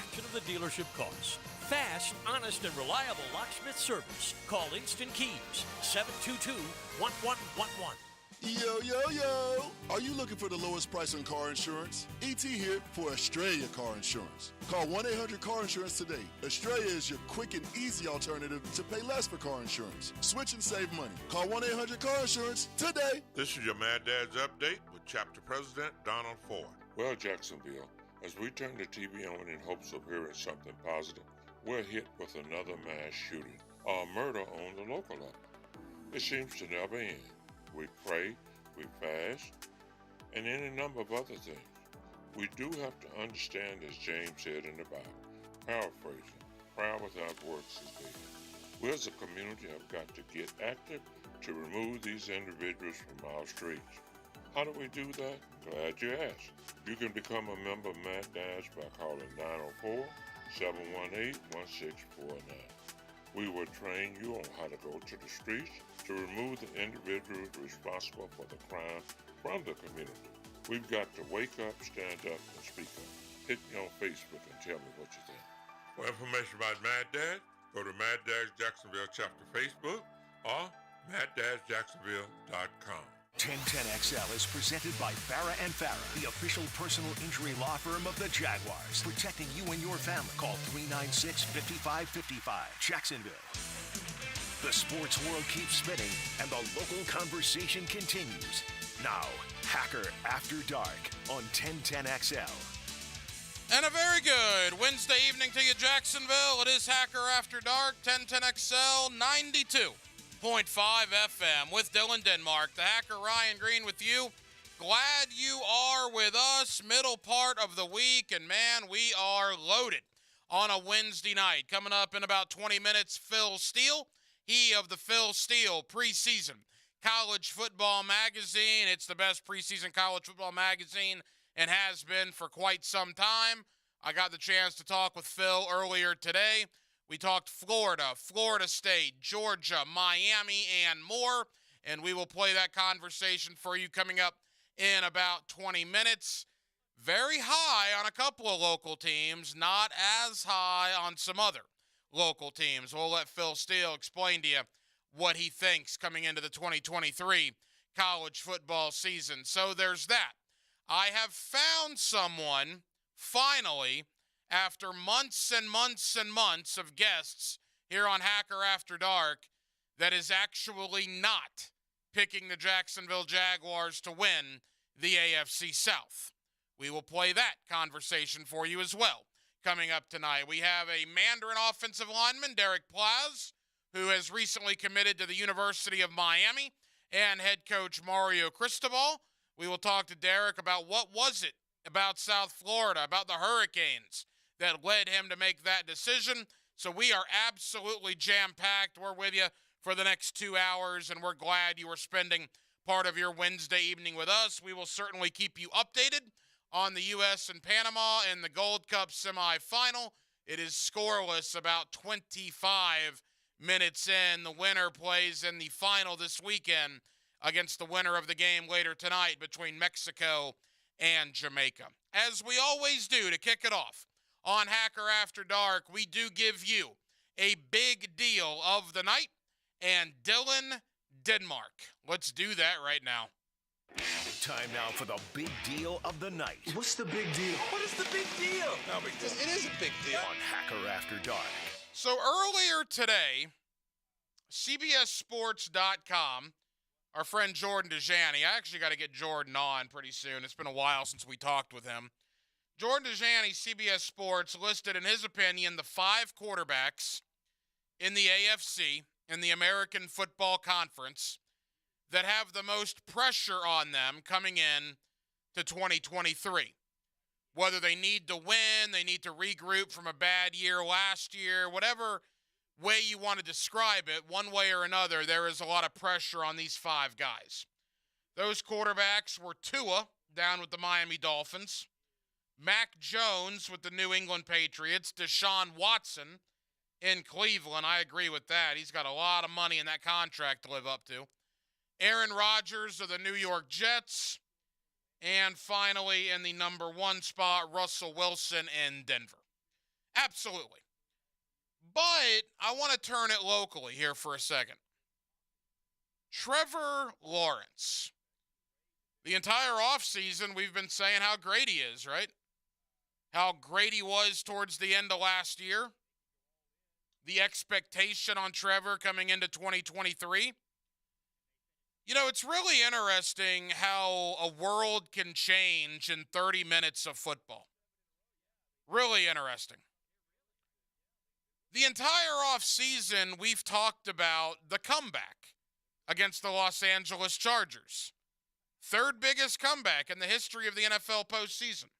fraction of the dealership cost. Fast, honest, and reliable locksmith service. Call Instant Keys, 722-1111. Yo, yo, yo! Are you looking for the lowest price on car insurance? ET here for Australia Car Insurance. Call 1-800-CAR-INSURANCE today. Australia is your quick and easy alternative to pay less for car insurance. Switch and save money. Call 1-800-CAR-INSURANCE today. This is your Mad Dad's Update with Chapter President Donald Ford. Well, Jacksonville, as we turn the TV on in hopes of hearing something positive, we're hit with another mass shooting or murder on the local level. It seems to never end. We pray, we fast, and any number of other things. We do have to understand, as James said in the Bible, paraphrasing, prayer without works is dead. We as a community have got to get active to remove these individuals from our streets. How do we do that? Glad you asked. You can become a member of Mad Dash by calling 904-718-1649. We will train you on how to go to the streets to remove the individuals responsible for the crime from the community. We've got to wake up, stand up, and speak up. Hit me on Facebook and tell me what you think. For information about Mad Dad, go to Mad Dad's Jacksonville Chapter Facebook or MadDad'sJacksonville.com. 1010XL is presented by Farah and Farah, the official personal injury law firm of the Jaguars. Protecting you and your family. Call 396-5555. Jacksonville. The sports world keeps spinning, and the local conversation continues. Now, Hacker After Dark on 1010XL. And a very good Wednesday evening to you, Jacksonville. It is Hacker After Dark, 1010XL 92.5 FM with Dylan Denmark. The Hacker Ryan Green with you. Glad you are with us. Middle part of the week, and man, we are loaded on a Wednesday night. Coming up in about 20 minutes, Phil Steele. He of the Phil Steele preseason college football magazine. It's the best preseason college football magazine and has been for quite some time. I got the chance to talk with Phil earlier today. We talked Florida, Florida State, Georgia, Miami, and more, and we will play that conversation for you coming up in about 20 minutes. Very high on a couple of local teams, not as high on some other local teams. We'll let Phil Steele explain to you what he thinks coming into the 2023 college football season. So there's that. I have found someone, finally, after months and months and months of guests here on Hacker After Dark, that is actually not picking the Jacksonville Jaguars to win the AFC South. We will play that conversation for you as well. Coming up tonight, we have a Mandarin offensive lineman, Derek Plaz, who has recently committed to the University of Miami, and head coach Mario Cristobal. We will talk to Derek about what was it about South Florida, about the Hurricanes, that led him to make that decision. So we are absolutely jam-packed. We're with you for the next 2 hours, and we're glad you are spending part of your Wednesday evening with us. We will certainly keep you updated on the U.S. and Panama in the Gold Cup semifinal. It is scoreless about 25 minutes in. The winner plays in the final this weekend against the winner of the game later tonight between Mexico and Jamaica. As we always do to kick it off on Hacker After Dark, we do give you a big deal of the night and Dylan Denmark. Let's do that right now. Time now for the big deal of the night. What's the big deal? What is the big deal? No big deal. It is a big deal. On Hacker After Dark. So earlier today, CBSSports.com, our friend Jordan Dejani, I actually got to get Jordan on pretty soon. It's been a while since we talked with him. Jordan Dejani, CBS Sports, listed in his opinion the 5 quarterbacks in the AFC, in the American Football Conference, that have the most pressure on them coming in to 2023. Whether they need to win, they need to regroup from a bad year last year, whatever way you want to describe it, one way or another, there is a lot of pressure on these 5 guys. Those quarterbacks were Tua, down with the Miami Dolphins, Mac Jones with the New England Patriots, Deshaun Watson in Cleveland. I agree with that. He's got a lot of money in that contract to live up to. Aaron Rodgers of the New York Jets. And finally, in the number 1 spot, Russell Wilson in Denver. Absolutely. But I want to turn it locally here for a second. Trevor Lawrence. The entire offseason, we've been saying how great he is, right? How great he was towards the end of last year. The expectation on Trevor coming into 2023. You know, it's really interesting how a world can change in 30 minutes of football. Really interesting. The entire offseason, we've talked about the comeback against the Los Angeles Chargers. Third biggest comeback in the history of the NFL postseason.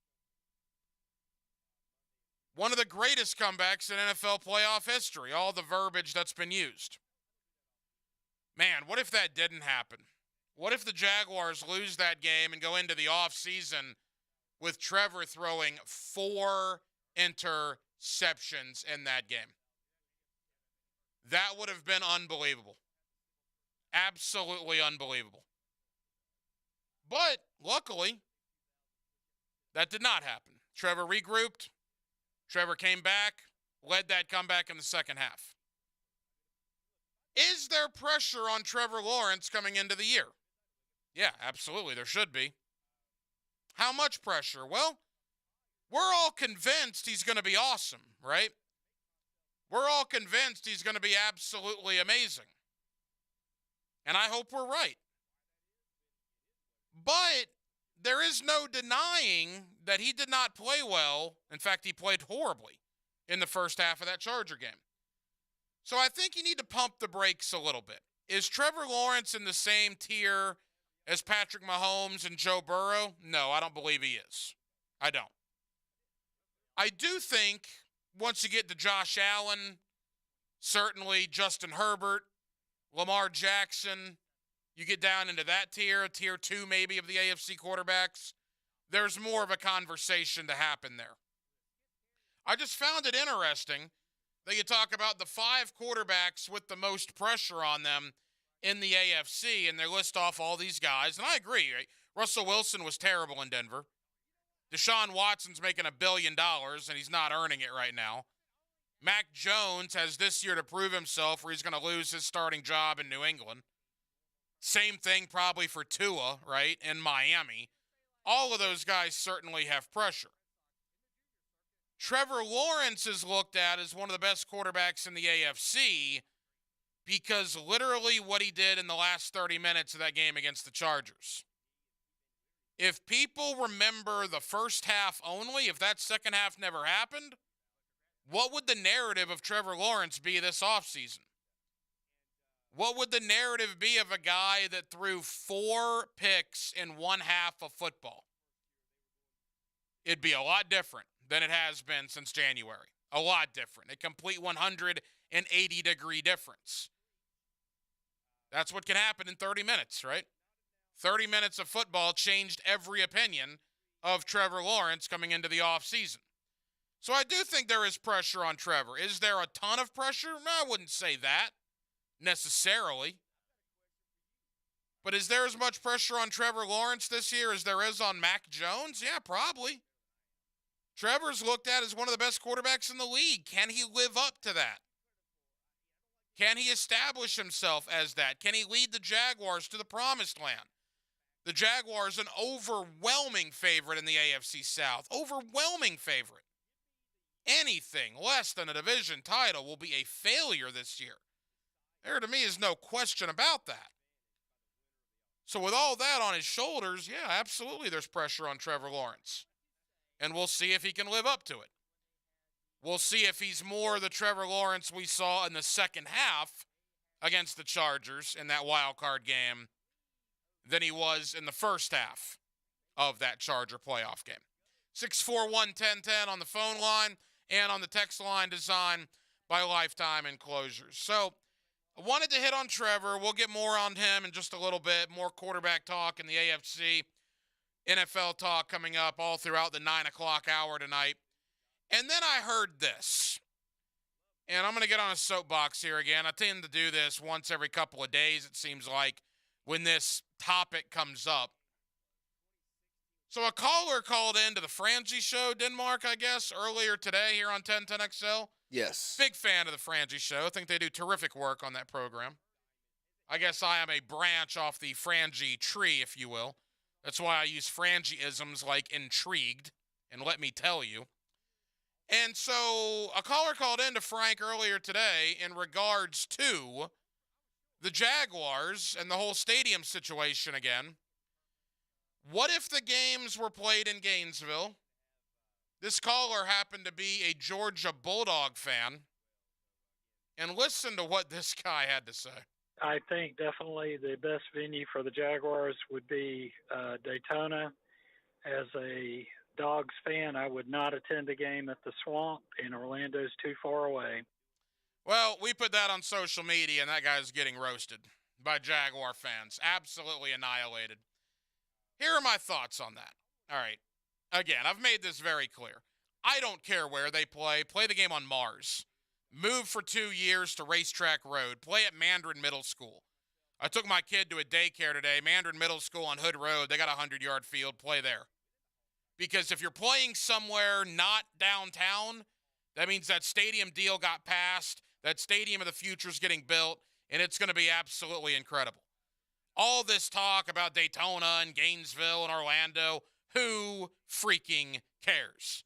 One of the greatest comebacks in NFL playoff history, all the verbiage that's been used. Man, what if that didn't happen? What if the Jaguars lose that game and go into the offseason with Trevor throwing 4 interceptions in that game? That would have been unbelievable. Absolutely unbelievable. But luckily, that did not happen. Trevor regrouped. Trevor came back, led that comeback in the second half. Is there pressure on Trevor Lawrence coming into the year? Yeah, absolutely, there should be. How much pressure? Well, we're all convinced he's going to be awesome, right? We're all convinced he's going to be absolutely amazing. And I hope we're right. But there is no denying that he did not play well. In fact, he played horribly in the first half of that Charger game. So I think you need to pump the brakes a little bit. Is Trevor Lawrence in the same tier as Patrick Mahomes and Joe Burrow? No, I don't believe he is. I don't. I do think once you get to Josh Allen, certainly Justin Herbert, Lamar Jackson, you get down into that tier 2 maybe of the AFC quarterbacks, there's more of a conversation to happen there. I just found it interesting that you talk about the 5 quarterbacks with the most pressure on them in the AFC, and they list off all these guys, and I agree, right? Russell Wilson was terrible in Denver. Deshaun Watson's making $1 billion, and he's not earning it right now. Mac Jones has this year to prove himself, or he's going to lose his starting job in New England. Same thing probably for Tua, right, in Miami. All of those guys certainly have pressure. Trevor Lawrence is looked at as one of the best quarterbacks in the AFC because literally what he did in the last 30 minutes of that game against the Chargers. If people remember the first half only, if that second half never happened, what would the narrative of Trevor Lawrence be this offseason? What would the narrative be of a guy that threw 4 picks in one half of football? It'd be a lot different than it has been since January. A lot different. A complete 180-degree difference. That's what can happen in 30 minutes, right? 30 minutes of football changed every opinion of Trevor Lawrence coming into the offseason. So I do think there is pressure on Trevor. Is there a ton of pressure? No, I wouldn't say that necessarily. But is there as much pressure on Trevor Lawrence this year as there is on Mac Jones? Yeah, probably. Trevor's looked at as one of the best quarterbacks in the league. Can he live up to that? Can he establish himself as that? Can he lead the Jaguars to the promised land? The Jaguars, an overwhelming favorite in the AFC South. Overwhelming favorite. Anything less than a division title will be a failure this year. There, to me, is no question about that. So with all that on his shoulders, yeah, absolutely there's pressure on Trevor Lawrence. And we'll see if he can live up to it. We'll see if he's more the Trevor Lawrence we saw in the second half against the Chargers in that wild card game than he was in the first half of that Charger playoff game. 641-1010 on the phone line and on the text line designed by Lifetime Enclosures. So I wanted to hit on Trevor. We'll get more on him in just a little bit, more quarterback talk in the AFC, NFL talk coming up all throughout the 9 o'clock hour tonight. And then I heard this, and I'm going to get on a soapbox here again. I tend to do this once every couple of days, it seems like, when this topic comes up. So a caller called into the Frangie show, Denmark, I guess, earlier today here on 1010XL. Yes. Big fan of the Frangie show. I think they do terrific work on that program. I guess I am a branch off the Frangie tree, if you will. That's why I use Frangie-isms like intrigued, and let me tell you. And so a caller called into Frank earlier today in regards to the Jaguars and the whole stadium situation again. What if the games were played in Gainesville? This caller happened to be a Georgia Bulldog fan. And listen to what this guy had to say. I think definitely the best venue for the Jaguars would be Daytona. As a Dogs fan, I would not attend a game at the Swamp, and Orlando's too far away. Well, we put that on social media, and that guy's getting roasted by Jaguar fans. Absolutely annihilated. Here are my thoughts on that. All right. Again, I've made this very clear. I don't care where they play. Play the game on Mars. Move for 2 years to Racetrack Road. Play at Mandarin Middle School. I took my kid to a daycare today. Mandarin Middle School on Hood Road. They got a 100-yard field. Play there. Because if you're playing somewhere not downtown, that means that stadium deal got passed. That stadium of the future is getting built, and it's going to be absolutely incredible. All this talk about Daytona and Gainesville and Orlando, who freaking cares?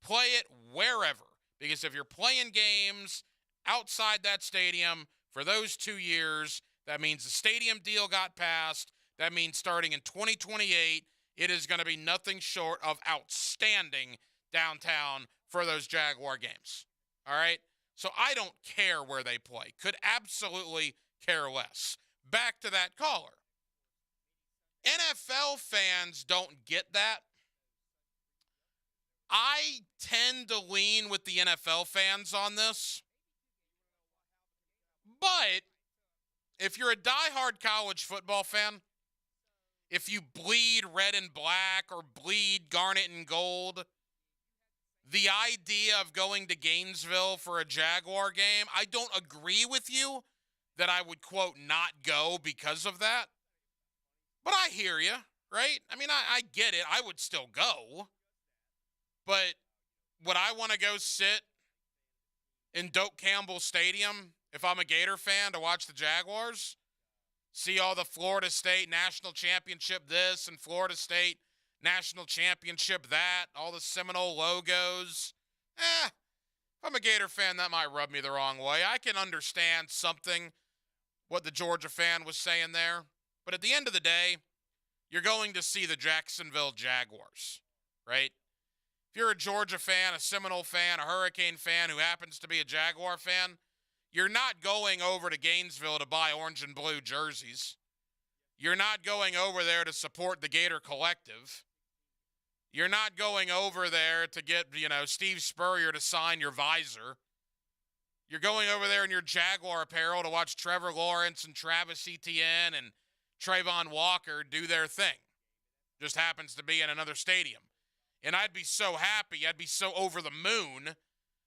Play it wherever. Because if you're playing games outside that stadium for those 2 years, that means the stadium deal got passed. That means starting in 2028, it is going to be nothing short of outstanding downtown for those Jaguar games. All right? So I don't care where they play. Could absolutely care less. Back to that caller. NFL fans don't get that. I tend to lean with the NFL fans on this. But if you're a diehard college football fan, if you bleed red and black or bleed garnet and gold, the idea of going to Gainesville for a Jaguar game, I don't agree with you that I would, quote, not go because of that. But I hear you, right? I mean, I get it. I would still go. But would I want to go sit in Doak Campbell Stadium if I'm a Gator fan to watch the Jaguars? See all the Florida State National Championship this and Florida State National Championship that, all the Seminole logos. If I'm a Gator fan, that might rub me the wrong way. I can understand something, what the Georgia fan was saying there. But at the end of the day, you're going to see the Jacksonville Jaguars, right? If you're a Georgia fan, a Seminole fan, a Hurricane fan who happens to be a Jaguar fan, you're not going over to Gainesville to buy orange and blue jerseys. You're not going over there to support the Gator Collective. You're not going over there to get, Steve Spurrier to sign your visor. You're going over there in your Jaguar apparel to watch Trevor Lawrence and Travis Etienne and Trayvon Walker do their thing. Just happens to be in another stadium. And I'd be so happy, I'd be so over the moon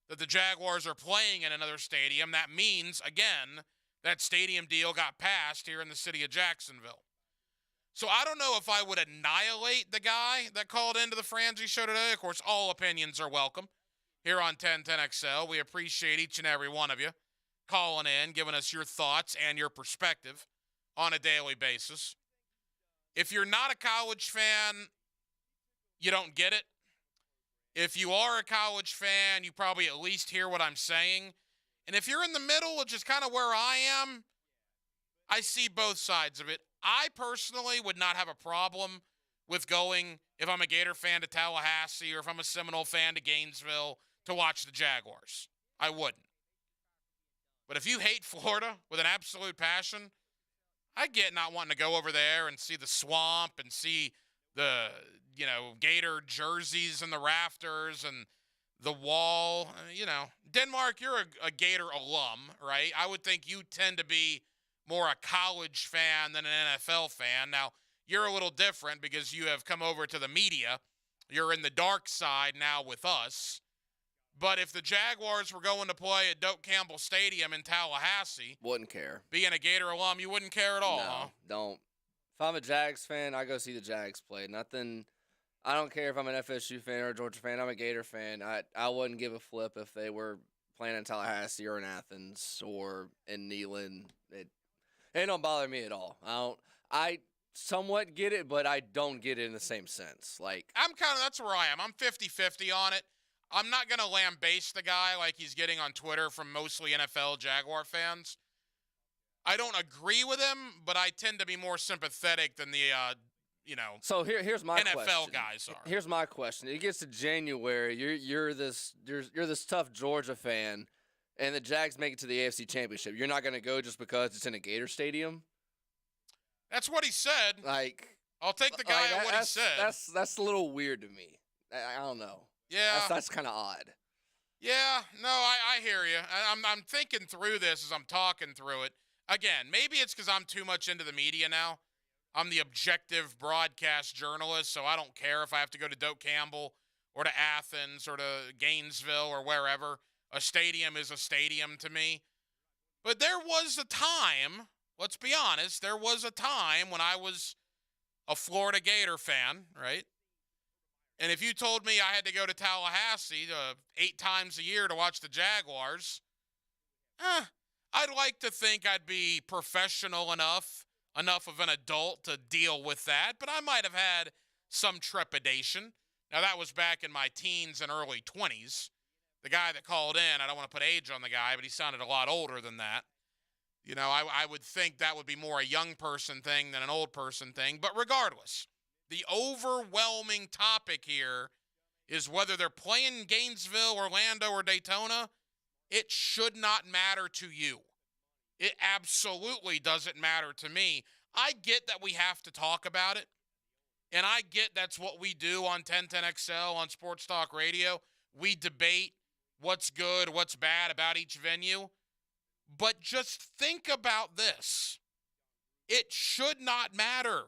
that the Jaguars are playing in another stadium. That means, again, that stadium deal got passed here in the city of Jacksonville. So I don't know if I would annihilate the guy that called into the Frangie show today. Of course, all opinions are welcome here on 1010XL. We appreciate each and every one of you calling in, giving us your thoughts and your perspective on a daily basis. If you're not a college fan, you don't get it. If you are a college fan, you probably at least hear what I'm saying. And if you're in the middle, which is kind of where I am, I see both sides of it. I personally would not have a problem with going, if I'm a Gator fan, to Tallahassee, or if I'm a Seminole fan, to Gainesville to watch the Jaguars. I wouldn't. But if you hate Florida with an absolute passion, I get not wanting to go over there and see the swamp and see the, Gator jerseys and the rafters and the wall. Denmark, you're a Gator alum, right? I would think you tend to be more a college fan than an NFL fan. Now, you're a little different because you have come over to the media. You're in the dark side now with us. But if the Jaguars were going to play at Doak Campbell Stadium in Tallahassee, Wouldn't care. being a Gator alum, you wouldn't care at all, No, huh? don't. If I'm a Jags fan, I go see the Jags play. Nothing I don't care if I'm an FSU fan or a Georgia fan. I'm a Gator fan. I wouldn't give a flip if they were playing in Tallahassee or in Athens or in Neyland. It don't bother me at all. I somewhat get it, but I don't get it in the same sense. Like, That's where I am. I'm 50-50 on it. I'm not going to lambaste the guy like he's getting on Twitter from mostly NFL Jaguar fans. I don't agree with him, but I tend to be more sympathetic than the, So here's my NFL question. guys are. Here's my question. It gets to January. You're this tough Georgia fan, and the Jags make it to the AFC Championship. You're not going to go just because it's in a Gator stadium? That's what he said. Like, I'll take the guy at what he said. That's a little weird to me. I don't know. Yeah. That's kind of odd. Yeah, no, I hear you. I'm thinking through this as I'm talking through it. Again, maybe it's because I'm too much into the media now. I'm the objective broadcast journalist, so I don't care if I have to go to Doak Campbell or to Athens or to Gainesville or wherever. A stadium is a stadium to me. But there was a time, let's be honest, there was a time when I was a Florida Gator fan, right? And if you told me I had to go to Tallahassee 8 times a year to watch the Jaguars, I'd like to think I'd be professional enough of an adult to deal with that, but I might have had some trepidation. Now, that was back in my teens and early 20s. The guy that called in, I don't want to put age on the guy, but he sounded a lot older than that. You know, I would think that would be more a young person thing than an old person thing. But regardless, the overwhelming topic here is whether they're playing Gainesville, Orlando, or Daytona. It should not matter to you. It absolutely doesn't matter to me. I get that we have to talk about it, and I get that's what we do on 1010XL on Sports Talk Radio. We debate what's good, what's bad about each venue. But just think about this. It should not matter.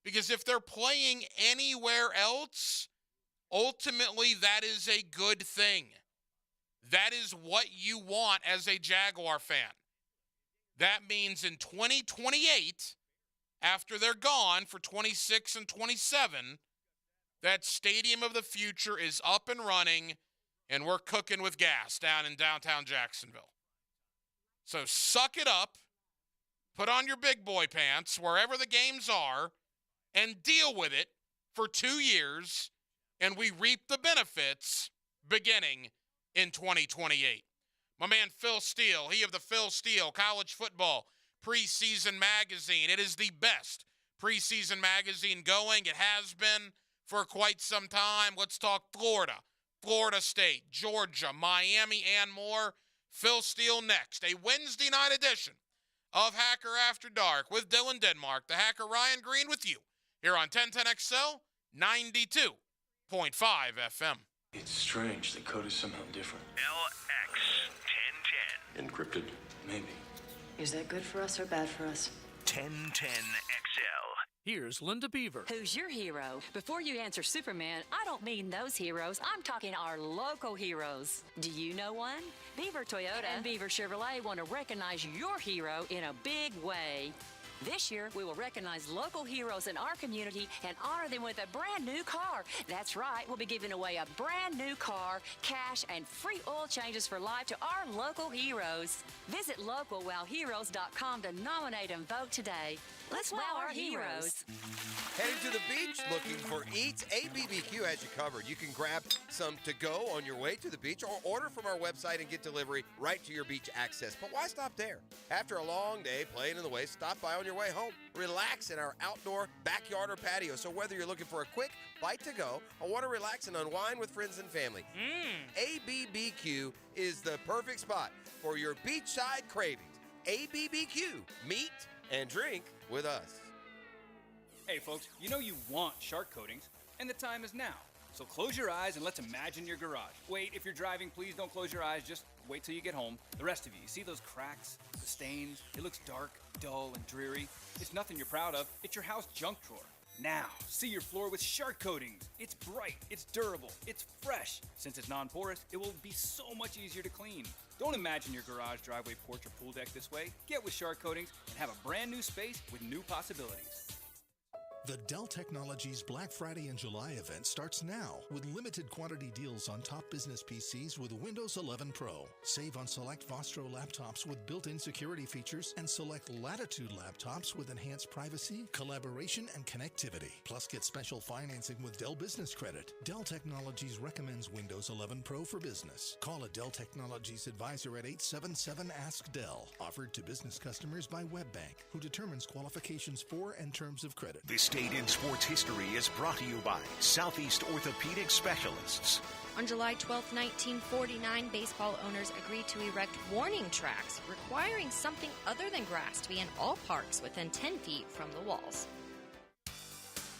Because if they're playing anywhere else, ultimately that is a good thing. That is what you want as a Jaguar fan. That means in 2028, after they're gone for 26 and 27, that Stadium of the Future is up and running, and we're cooking with gas down in downtown Jacksonville. So suck it up, put on your big boy pants wherever the games are, and deal with it for 2 years, and we reap the benefits beginning in 2028. My man Phil Steele, he of the Phil Steele College Football Preseason Magazine. It is the best preseason magazine going. It has been for quite some time. Let's talk Florida, Florida State, Georgia, Miami, and more. Phil Steele next. A Wednesday night edition of Hacker After Dark with Dylan Denmark, the Hacker Ryan Green with you here on 1010XL 92.5 FM. It's strange. The code is somehow different. LX1010. Encrypted? Maybe. Is that good for us or bad for us? 1010XL. Here's Linda Beaver. Who's your hero? Before you answer Superman, I don't mean those heroes. I'm talking our local heroes. Do you know one? Beaver Toyota and Beaver Chevrolet want to recognize your hero in a big way. This year, we will recognize local heroes in our community and honor them with a brand new car. That's right, we'll be giving away a brand new car, cash, and free oil changes for life to our local heroes. Visit localwowheroes.com to nominate and vote today. Let's wow our heroes. Heading to the beach, looking for eats? ABBQ has you covered. You can grab some to go on your way to the beach or order from our website and get delivery right to your beach access. But why stop there? After a long day playing in the waves, stop by on your way home. Relax in our outdoor backyard or patio. So whether you're looking for a quick bite to go or want to relax and unwind with friends and family, ABBQ is the perfect spot for your beachside cravings. ABBQ, meet and drink with us. Hey folks, you know you want shark coatings, and the time is now. So close your eyes and let's imagine your garage. Wait, if you're driving, please don't close your eyes. Just wait till you get home. The rest of you see those cracks, the stains? It looks dark, dull, and dreary. It's nothing you're proud of. It's your house junk drawer. Now, see your floor with shark coatings. It's bright, it's durable, it's fresh. Since it's non-porous, it will be so much easier to clean. Don't imagine your garage, driveway, porch, or pool deck this way. Get with shark coatings and have a brand new space with new possibilities. The Dell Technologies Black Friday and July event starts now with limited quantity deals on top business PCs with Windows 11 Pro. Save on select Vostro laptops with built-in security features and select Latitude laptops with enhanced privacy, collaboration, and connectivity. Plus, get special financing with Dell Business Credit. Dell Technologies recommends Windows 11 Pro for business. Call a Dell Technologies advisor at 877-ASK-DELL. Offered to business customers by WebBank, who determines qualifications for and terms of credit. This Date in Sports History is brought to you by Southeast Orthopedic Specialists. On July 12, 1949, baseball owners agreed to erect warning tracks requiring something other than grass to be in all parks within 10 feet from the walls.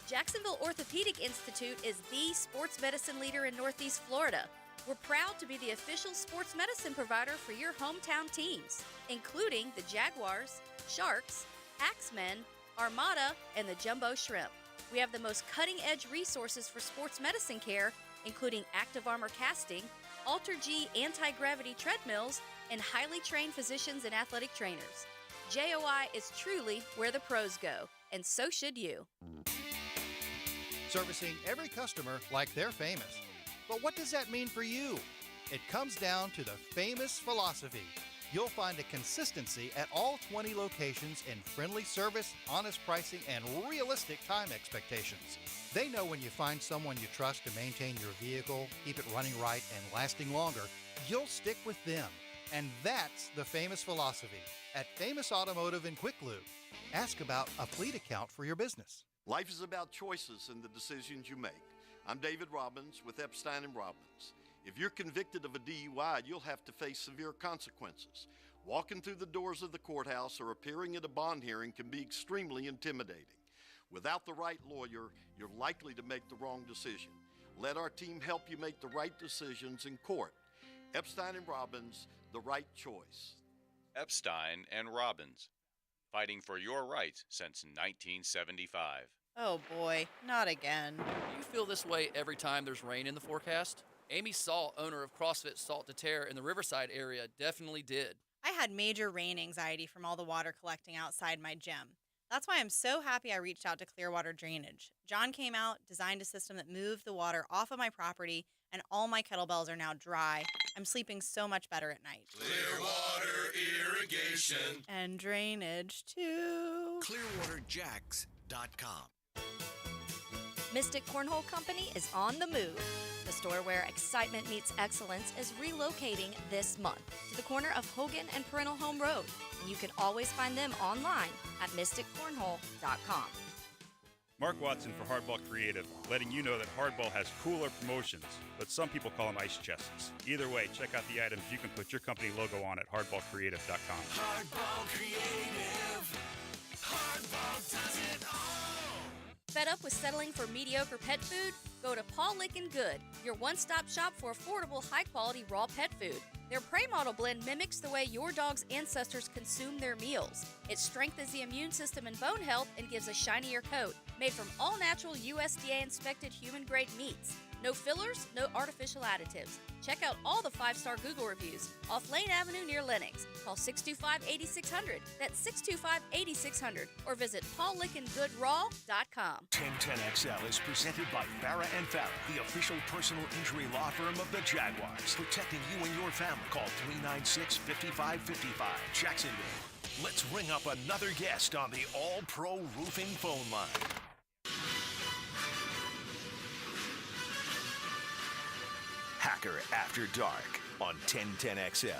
Jacksonville Orthopedic Institute is the sports medicine leader in Northeast Florida. We're proud to be the official sports medicine provider for your hometown teams, including the Jaguars, Sharks, Axemen, Armada, and the Jumbo Shrimp. We have the most cutting-edge resources for sports medicine care, including Active Armor casting, Alter-G anti-gravity treadmills, and highly trained physicians and athletic trainers. JOI is truly where the pros go, and so should you. Servicing every customer like they're famous. But what does that mean for you? It comes down to the famous philosophy. You'll find a consistency at all 20 locations in friendly service, honest pricing, and realistic time expectations. They know when you find someone you trust to maintain your vehicle, keep it running right, and lasting longer, you'll stick with them. And that's the famous philosophy at Famous Automotive in Quick Lube. Ask about a fleet account for your business. Life is about choices and the decisions you make. I'm David Robbins with Epstein & Robbins. If you're convicted of a DUI, you'll have to face severe consequences. Walking through the doors of the courthouse or appearing at a bond hearing can be extremely intimidating. Without the right lawyer, you're likely to make the wrong decision. Let our team help you make the right decisions in court. Epstein & Robbins, the right choice. Epstein & Robbins, fighting for your rights since 1975. Oh boy, not again. Do you feel this way every time there's rain in the forecast? Amy Salt, owner of CrossFit Salt to Tear in the Riverside area, definitely did. I had major rain anxiety from all the water collecting outside my gym. That's why I'm so happy I reached out to Clearwater Drainage. John came out, designed a system that moved the water off of my property, and all my kettlebells are now dry. I'm sleeping so much better at night. Clearwater Irrigation. And drainage, too. ClearwaterJacks.com. Mystic Cornhole Company is on the move. The store where excitement meets excellence is relocating this month to the corner of Hogan and Parental Home Road. And you can always find them online at mysticcornhole.com. Mark Watson for Hardball Creative, letting you know that Hardball has cooler promotions, but some people call them ice chests. Either way, check out the items you can put your company logo on at hardballcreative.com. Hardball Creative. Hardball does it all. Fed up with settling for mediocre pet food? Go to Paul Lickin' Good, your one-stop shop for affordable, high-quality raw pet food. Their Prey Model blend mimics the way your dog's ancestors consume their meals. It strengthens the immune system and bone health and gives a shinier coat. Made from all-natural USDA-inspected human-grade meats. No fillers, no artificial additives. Check out all the 5-star Google reviews off Lane Avenue near Lenox. Call 625-8600. That's 625-8600. Or visit PaulLickenGoodRaw.com. 1010XL is presented by Farah and Farah, the official personal injury law firm of the Jaguars. Protecting you and your family. Call 396-5555. Jacksonville. Let's ring up another guest on the All-Pro Roofing phone line. Hacker After Dark on 1010XL.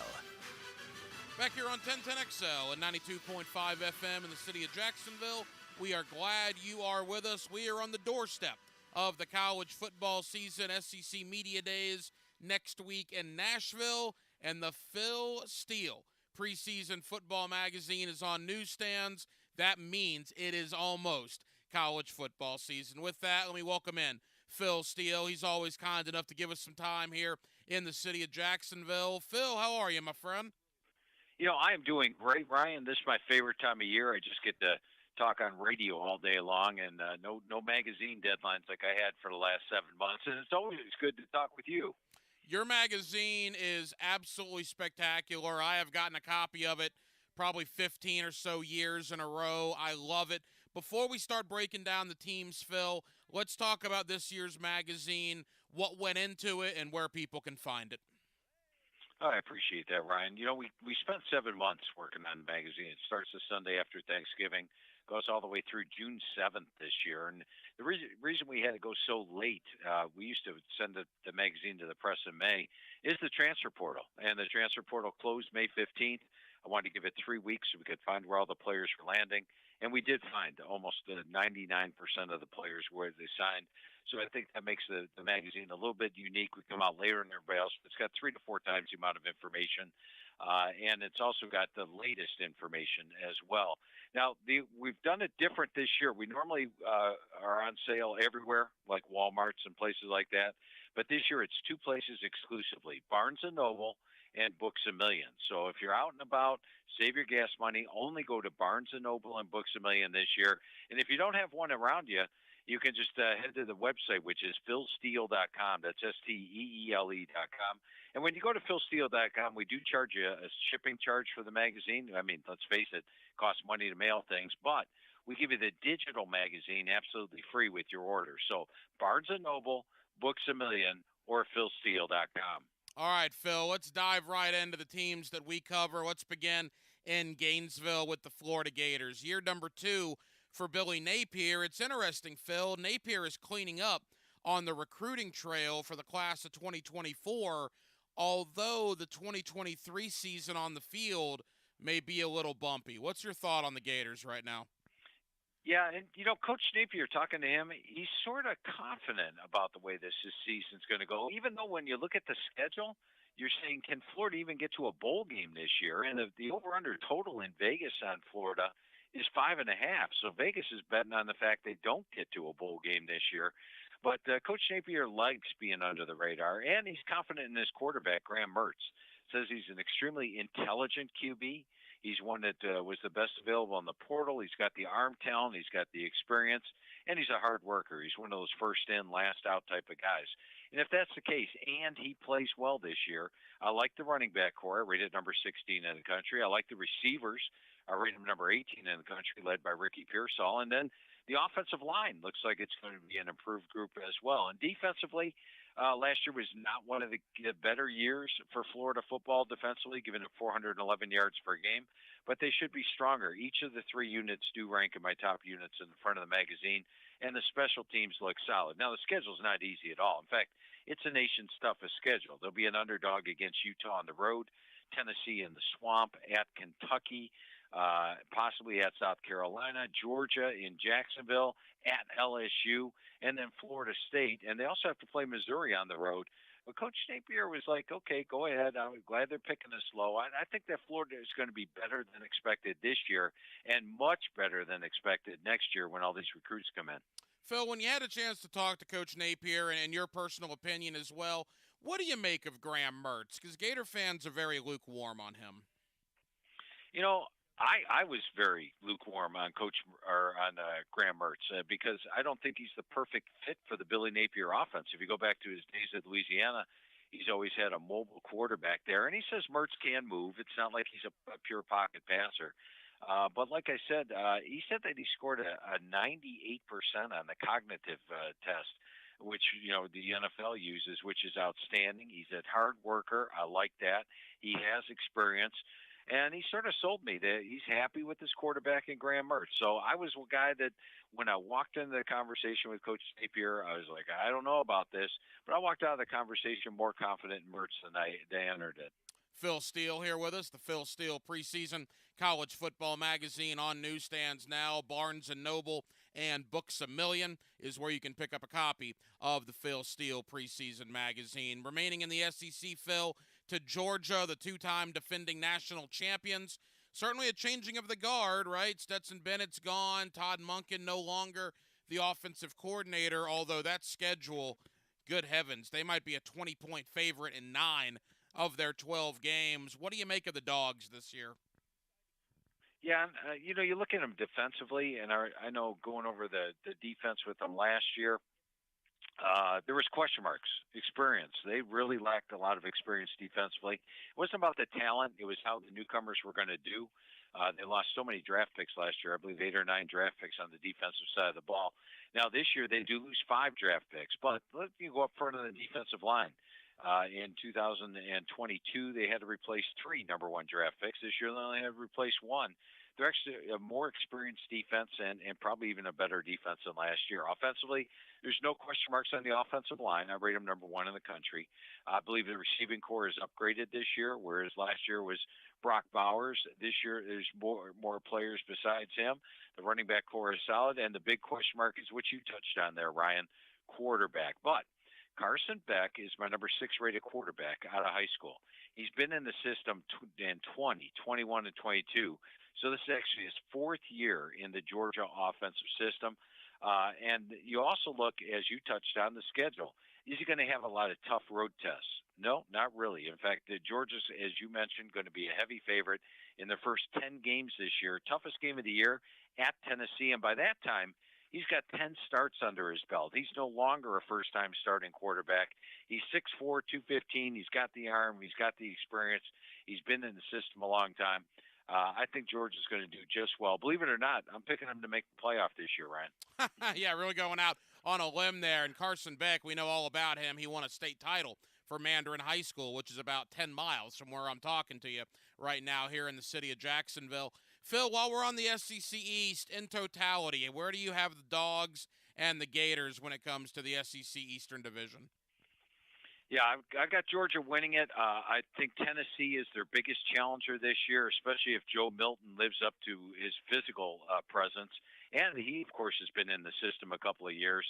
Back here on 1010XL at 92.5 FM in the city of Jacksonville. We are glad you are with us. We are on the doorstep of the college football season. SEC Media Days next week in Nashville. And the Phil Steele preseason football magazine is on newsstands. That means it is almost college football season. With that, let me welcome in Phil Steele. He's always kind enough to give us some time here in the city of Jacksonville. Phil, how are you, my friend? You know, I am doing great, Ryan. This is my favorite time of year. I just get to talk on radio all day long, and no magazine deadlines like I had for the last 7 months. And it's always good to talk with you. Your magazine is absolutely spectacular. I have gotten a copy of it probably 15 or so years in a row. I love it. Before we start breaking down the teams, Phil, let's talk about this year's magazine, what went into it, and where people can find it. Oh, I appreciate that, Ryan. You know, we spent 7 months working on the magazine. It starts the Sunday after Thanksgiving, goes all the way through June 7th this year. And the reason we had to go so late, we used to send the magazine to the press in May, is the transfer portal. And the transfer portal closed May 15th. I wanted to give it 3 weeks so we could find where all the players were landing. And we did find almost 99% of the players where they signed. So I think that makes the magazine a little bit unique. We come out later than everybody else. It's got 3 to 4 times the amount of information. And it's also got the latest information as well. Now, we've done it different this year. We normally are on sale everywhere, like Walmarts and places like that. But this year it's 2 places exclusively, Barnes & Noble and Books A Million. So if you're out and about, save your gas money, only go to Barnes & Noble and Books A Million this year. And if you don't have one around you, you can just head to the website, which is philsteele.com. That's STEELE.com. And when you go to philsteele.com, we do charge you a shipping charge for the magazine. I mean, let's face it, it costs money to mail things, but we give you the digital magazine absolutely free with your order. So Barnes & Noble, Books A Million, or philsteele.com. All right, Phil, let's dive right into the teams that we cover. Let's begin in Gainesville with the Florida Gators. Year number 2 for Billy Napier. It's interesting, Phil. Napier is cleaning up on the recruiting trail for the class of 2024, although the 2023 season on the field may be a little bumpy. What's your thought on the Gators right now? Yeah, and, you know, Coach Napier, talking to him, he's sort of confident about the way this season's going to go, even though when you look at the schedule, you're saying, can Florida even get to a bowl game this year? And the over-under total in Vegas on Florida is 5.5. So Vegas is betting on the fact they don't get to a bowl game this year. But Coach Napier likes being under the radar, and he's confident in his quarterback, Graham Mertz. Says he's an extremely intelligent QB. He's one that was the best available in the portal. He's got the arm talent. He's got the experience, and he's a hard worker. He's one of those first in, last out type of guys. And if that's the case, and he plays well this year, I like the running back core, rated number 16 in the country. I like the receivers, rated number 18 in the country, led by Ricky Pearsall. And then the offensive line looks like it's going to be an improved group as well. And defensively, last year was not one of the better years for Florida football defensively, giving up 411 yards per game, but they should be stronger. Each of the 3 units do rank in my top units in the front of the magazine, and the special teams look solid. Now, the schedule's not easy at all. In fact, it's the nation's toughest schedule. There'll be an underdog against Utah on the road, Tennessee in the swamp, at Kentucky, possibly at South Carolina, Georgia in Jacksonville, at LSU, and then Florida State. And they also have to play Missouri on the road. But Coach Napier was like, okay, go ahead. I'm glad they're picking us low. I think that Florida is going to be better than expected this year and much better than expected next year when all these recruits come in. Phil, when you had a chance to talk to Coach Napier and your personal opinion as well, what do you make of Graham Mertz? Because Gator fans are very lukewarm on him. You know, I was very lukewarm on Graham Mertz because I don't think he's the perfect fit for the Billy Napier offense. If you go back to his days at Louisiana, he's always had a mobile quarterback there. And he says Mertz can move. It's not like he's a pure pocket passer. But like I said, he said that he scored a 98% on the cognitive test, which, you know, the NFL uses, which is outstanding. He's a hard worker. I like that. He has experience. And he sort of sold me that he's happy with his quarterback in Graham Mertz. So I was a guy that when I walked into the conversation with Coach Napier, I was like, I don't know about this. But I walked out of the conversation more confident in Mertz than I entered it. Phil Steele here with us, the Phil Steele preseason college football magazine on newsstands now. Barnes & Noble and Books A Million is where you can pick up a copy of the Phil Steele preseason magazine. Remaining in the SEC, Phil, to Georgia, the 2-time defending national champions. Certainly a changing of the guard, right? Stetson Bennett's gone. Todd Monken no longer the offensive coordinator, although that schedule, good heavens, they might be a 20-point favorite in 9 of their 12 games. What do you make of the Dogs this year? Yeah, you know, you look at them defensively, and I know going over the defense with them last year, there was question marks, experience. They really lacked a lot of experience defensively. It wasn't about the talent. It was how the newcomers were going to do. They lost so many draft picks last year. I believe 8 or 9 draft picks on the defensive side of the ball. Now this year they do lose 5 draft picks, but let me go up front on the defensive line. In 2022, they had to replace 3 number 1 draft picks. This year they only had to replace 1. They're actually a more experienced defense and probably even a better defense than last year. Offensively, there's no question marks on the offensive line. I rate them number 1 in the country. I believe the receiving core is upgraded this year, whereas last year was Brock Bowers. This year there's more players besides him. The running back core is solid, and the big question mark is what you touched on there, Ryan, quarterback. But Carson Beck is my number 6 rated quarterback out of high school. He's been in the system in 20, 21, and 22. So this is actually his 4th year in the Georgia offensive system. And you also look, as you touched on, the schedule. Is he going to have a lot of tough road tests? No, not really. In fact, Georgia's, as you mentioned, going to be a heavy favorite in their first 10 games this year. Toughest game of the year at Tennessee. And by that time, he's got 10 starts under his belt. He's no longer a first-time starting quarterback. He's 6'4", 215. He's got the arm. He's got the experience. He's been in the system a long time. I think Georgia's going to do just well. Believe it or not, I'm picking them to make the playoff this year, Ryan. Yeah, really going out on a limb there. And Carson Beck, we know all about him. He won a state title for Mandarin High School, which is about 10 miles from where I'm talking to you right now here in the city of Jacksonville. Phil, while we're on the SEC East in totality, where do you have the Dogs and the Gators when it comes to the SEC Eastern Division? Yeah, I got Georgia winning it. I think Tennessee is their biggest challenger this year, especially if Joe Milton lives up to his physical presence. And he, of course, has been in the system a couple of years.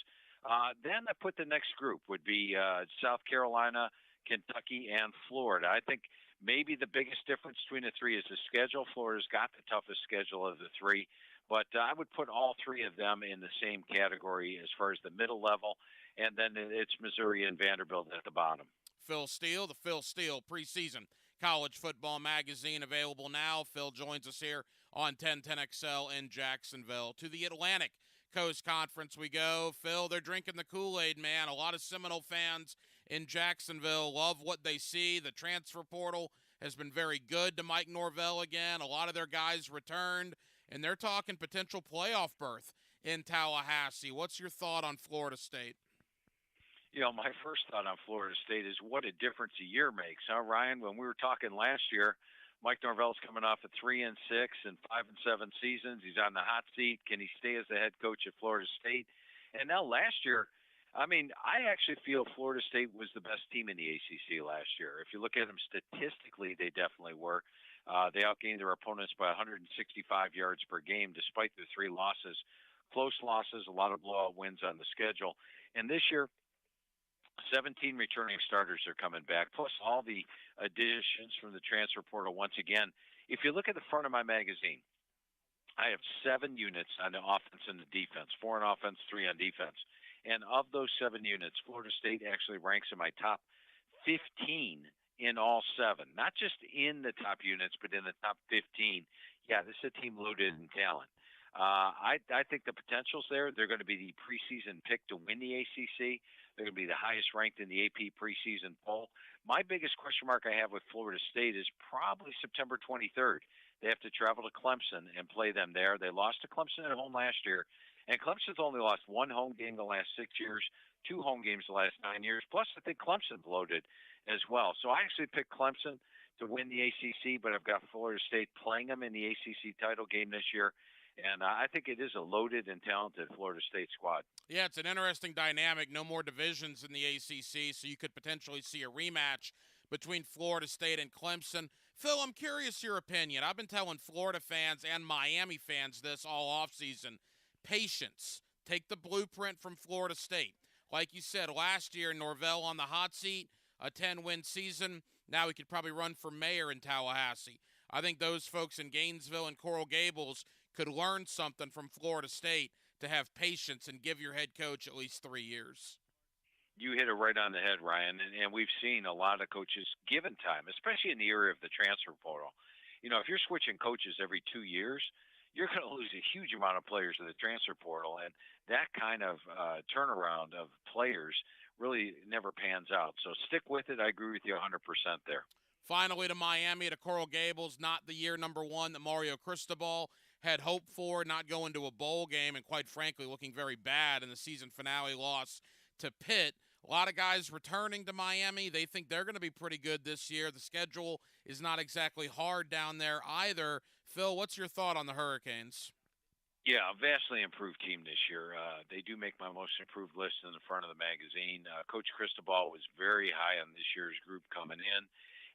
Then I put the next group would be South Carolina, Kentucky, and Florida. I think maybe the biggest difference between the 3 is the schedule. Florida's got the toughest schedule of the 3. But I would put all 3 of them in the same category as far as the middle level. And then it's Missouri and Vanderbilt at the bottom. Phil Steele, the Phil Steele preseason college football magazine available now. Phil joins us here on 1010XL in Jacksonville. To the Atlantic Coast Conference we go. Phil, they're drinking the Kool-Aid, man. A lot of Seminole fans in Jacksonville love what they see. The transfer portal has been very good to Mike Norvell again. A lot of their guys returned, and they're talking potential playoff berth in Tallahassee. What's your thought on Florida State? You know, my first thought on Florida State is what a difference a year makes, huh, Ryan? When we were talking last year, Mike Norvell's coming off a 3-6 and 5-7 seasons. He's on the hot seat. Can he stay as the head coach at Florida State? And now last year, I mean, I actually feel Florida State was the best team in the ACC last year. If you look at them statistically, they definitely were. They outgained their opponents by 165 yards per game, despite their 3 losses. Close losses, a lot of blowout wins on the schedule. And this year, 17 returning starters are coming back, plus all the additions from the transfer portal once again. If you look at the front of my magazine, I have 7 units on the offense and the defense, 4 on offense, 3 on defense. And of those 7 units, Florida State actually ranks in my top 15 in all 7. Not just in the top units, but in the top 15. Yeah, this is a team loaded in talent. I think the potential's there. They're going to be the preseason pick to win the ACC. They're going to be the highest ranked in the AP preseason poll. My biggest question mark I have with Florida State is probably September 23rd. They have to travel to Clemson and play them there. They lost to Clemson at home last year, and Clemson's only lost 1 home game the last 6 years, 2 home games the last 9 years. Plus, I think Clemson's loaded as well. So I actually picked Clemson to win the ACC, but I've got Florida State playing them in the ACC title game this year. And I think it is a loaded and talented Florida State squad. Yeah, it's an interesting dynamic. No more divisions in the ACC, so you could potentially see a rematch between Florida State and Clemson. Phil, I'm curious your opinion. I've been telling Florida fans and Miami fans this all offseason. Patience. Take the blueprint from Florida State. Like you said, last year, Norvell on the hot seat, a 10-win season. Now he could probably run for mayor in Tallahassee. I think those folks in Gainesville and Coral Gables could learn something from Florida State to have patience and give your head coach at least 3 years. You hit it right on the head, Ryan, and we've seen a lot of coaches given time, especially in the area of the transfer portal. You know, if you're switching coaches every 2 years, you're going to lose a huge amount of players to the transfer portal, and that kind of turnaround of players really never pans out. So stick with it. I agree with you 100% there. Finally to Miami, to Coral Gables, not the year number one that Mario Cristobal had hoped for, not going to a bowl game, and quite frankly looking very bad in the season finale loss to Pitt. A lot of guys returning to Miami. They think they're going to be pretty good this year. The schedule is not exactly hard down there either. Phil, what's your thought on the Hurricanes? Yeah, a vastly improved team this year. They do make my most improved list in the front of the magazine. Coach Cristobal was very high on this year's group coming in.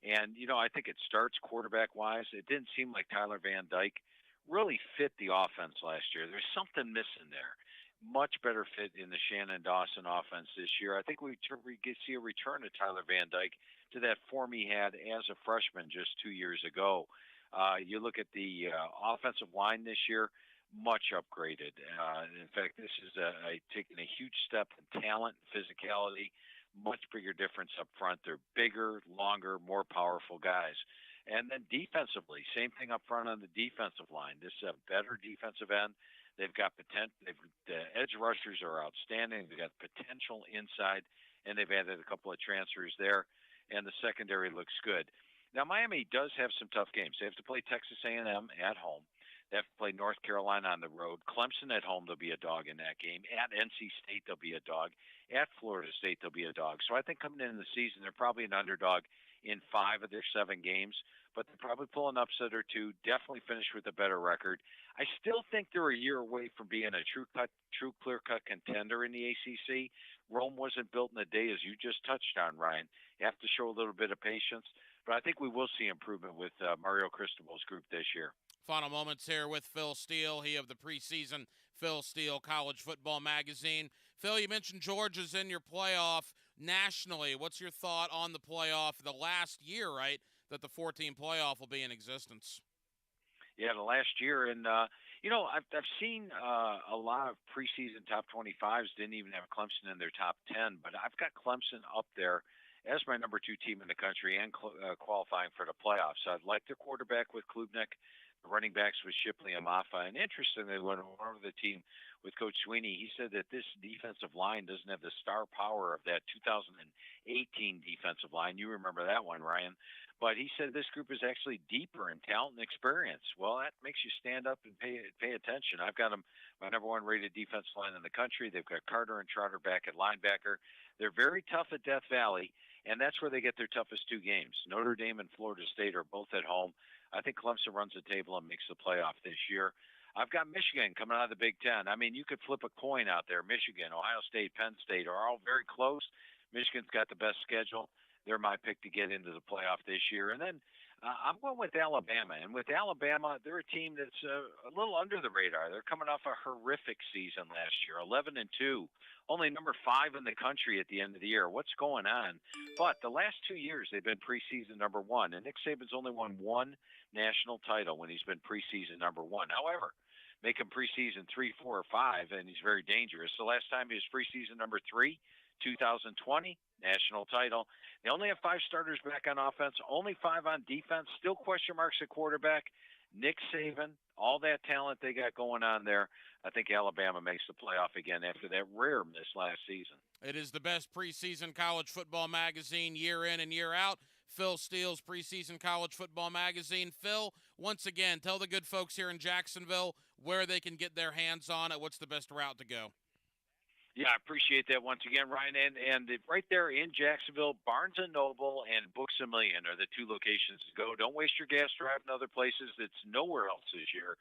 And, I think it starts quarterback-wise. It didn't seem like Tyler Van Dyke really fit the offense last year. There's something missing there. Much better fit in the Shannon Dawson offense this year. I think we see a return to Tyler Van Dyke to that form he had as a freshman just 2 years ago. You look at the offensive line this year, much upgraded. In fact, this is taking a huge step in talent and physicality, much bigger difference up front. They're bigger, longer, more powerful guys. And then defensively, same thing up front on the defensive line. This is a better defensive end. They've got potential. The edge rushers are outstanding. They've got potential inside, and they've added a couple of transfers there, and the secondary looks good. Now, Miami does have some tough games. They have to play Texas A&M at home. They have to play North Carolina on the road. Clemson at home, they'll be a dog in that game. At NC State, they'll be a dog. At Florida State, they'll be a dog. So I think coming into the season, they're probably an underdog in 5 of their 7 games, but they'll probably pull an upset or two, definitely finish with a better record. I still think they're a year away from being a true clear-cut contender in the ACC. Rome wasn't built in a day, as you just touched on, Ryan. You have to show a little bit of patience, but I think we will see improvement with Mario Cristobal's group this year. Final moments here with Phil Steele, he of the preseason Phil Steele College Football Magazine. Phil, you mentioned Georgia's in your playoff nationally. What's your thought on the playoff the last year, right, that the 14 playoff will be in existence? Yeah, the last year, and I've seen a lot of preseason top 25s didn't even have Clemson in their top 10, but I've got Clemson up there as my number 2 team in the country and qualifying for the playoffs. So I'd like their quarterback with Klubnik, the running backs with Shipley and Maffa, and interestingly, when I went over the team with Coach Sweeney, he said that this defensive line doesn't have the star power of that 2018 defensive line. You remember that one, Ryan. But he said this group is actually deeper in talent and experience. Well, that makes you stand up and pay attention. I've got them my number 1 rated defensive line in the country. They've got Carter and Trotter back at linebacker. They're very tough at Death Valley, and that's where they get their toughest 2 games. Notre Dame and Florida State are both at home. I think Clemson runs the table and makes the playoff this year. I've got Michigan coming out of the Big Ten. I mean, you could flip a coin out there. Michigan, Ohio State, Penn State are all very close. Michigan's got the best schedule. They're my pick to get into the playoff this year. And then I'm going with Alabama. And with Alabama, they're a team that's a little under the radar. They're coming off a horrific season last year, 11-2, only number 5 in the country at the end of the year. What's going on? But the last 2 years, they've been preseason number 1. And Nick Saban's only won 1 national title when he's been preseason number 1. However, make him preseason 3, 4, or 5, and he's very dangerous. The last time he was preseason number 3, 2020, national title. They only have 5 starters back on offense, only 5 on defense, still question marks at quarterback. Nick Saban, all that talent they got going on there. I think Alabama makes the playoff again after that rare miss last season. It is the best preseason college football magazine year in and year out. Phil Steele's preseason college football magazine. Phil, once again, tell the good folks here in Jacksonville where they can get their hands on it. What's the best route to go? Yeah, I appreciate that once again, Ryan. And right there in Jacksonville, Barnes & Noble and Books A Million are the 2 locations to go. Don't waste your gas driving other places. It's nowhere else this year.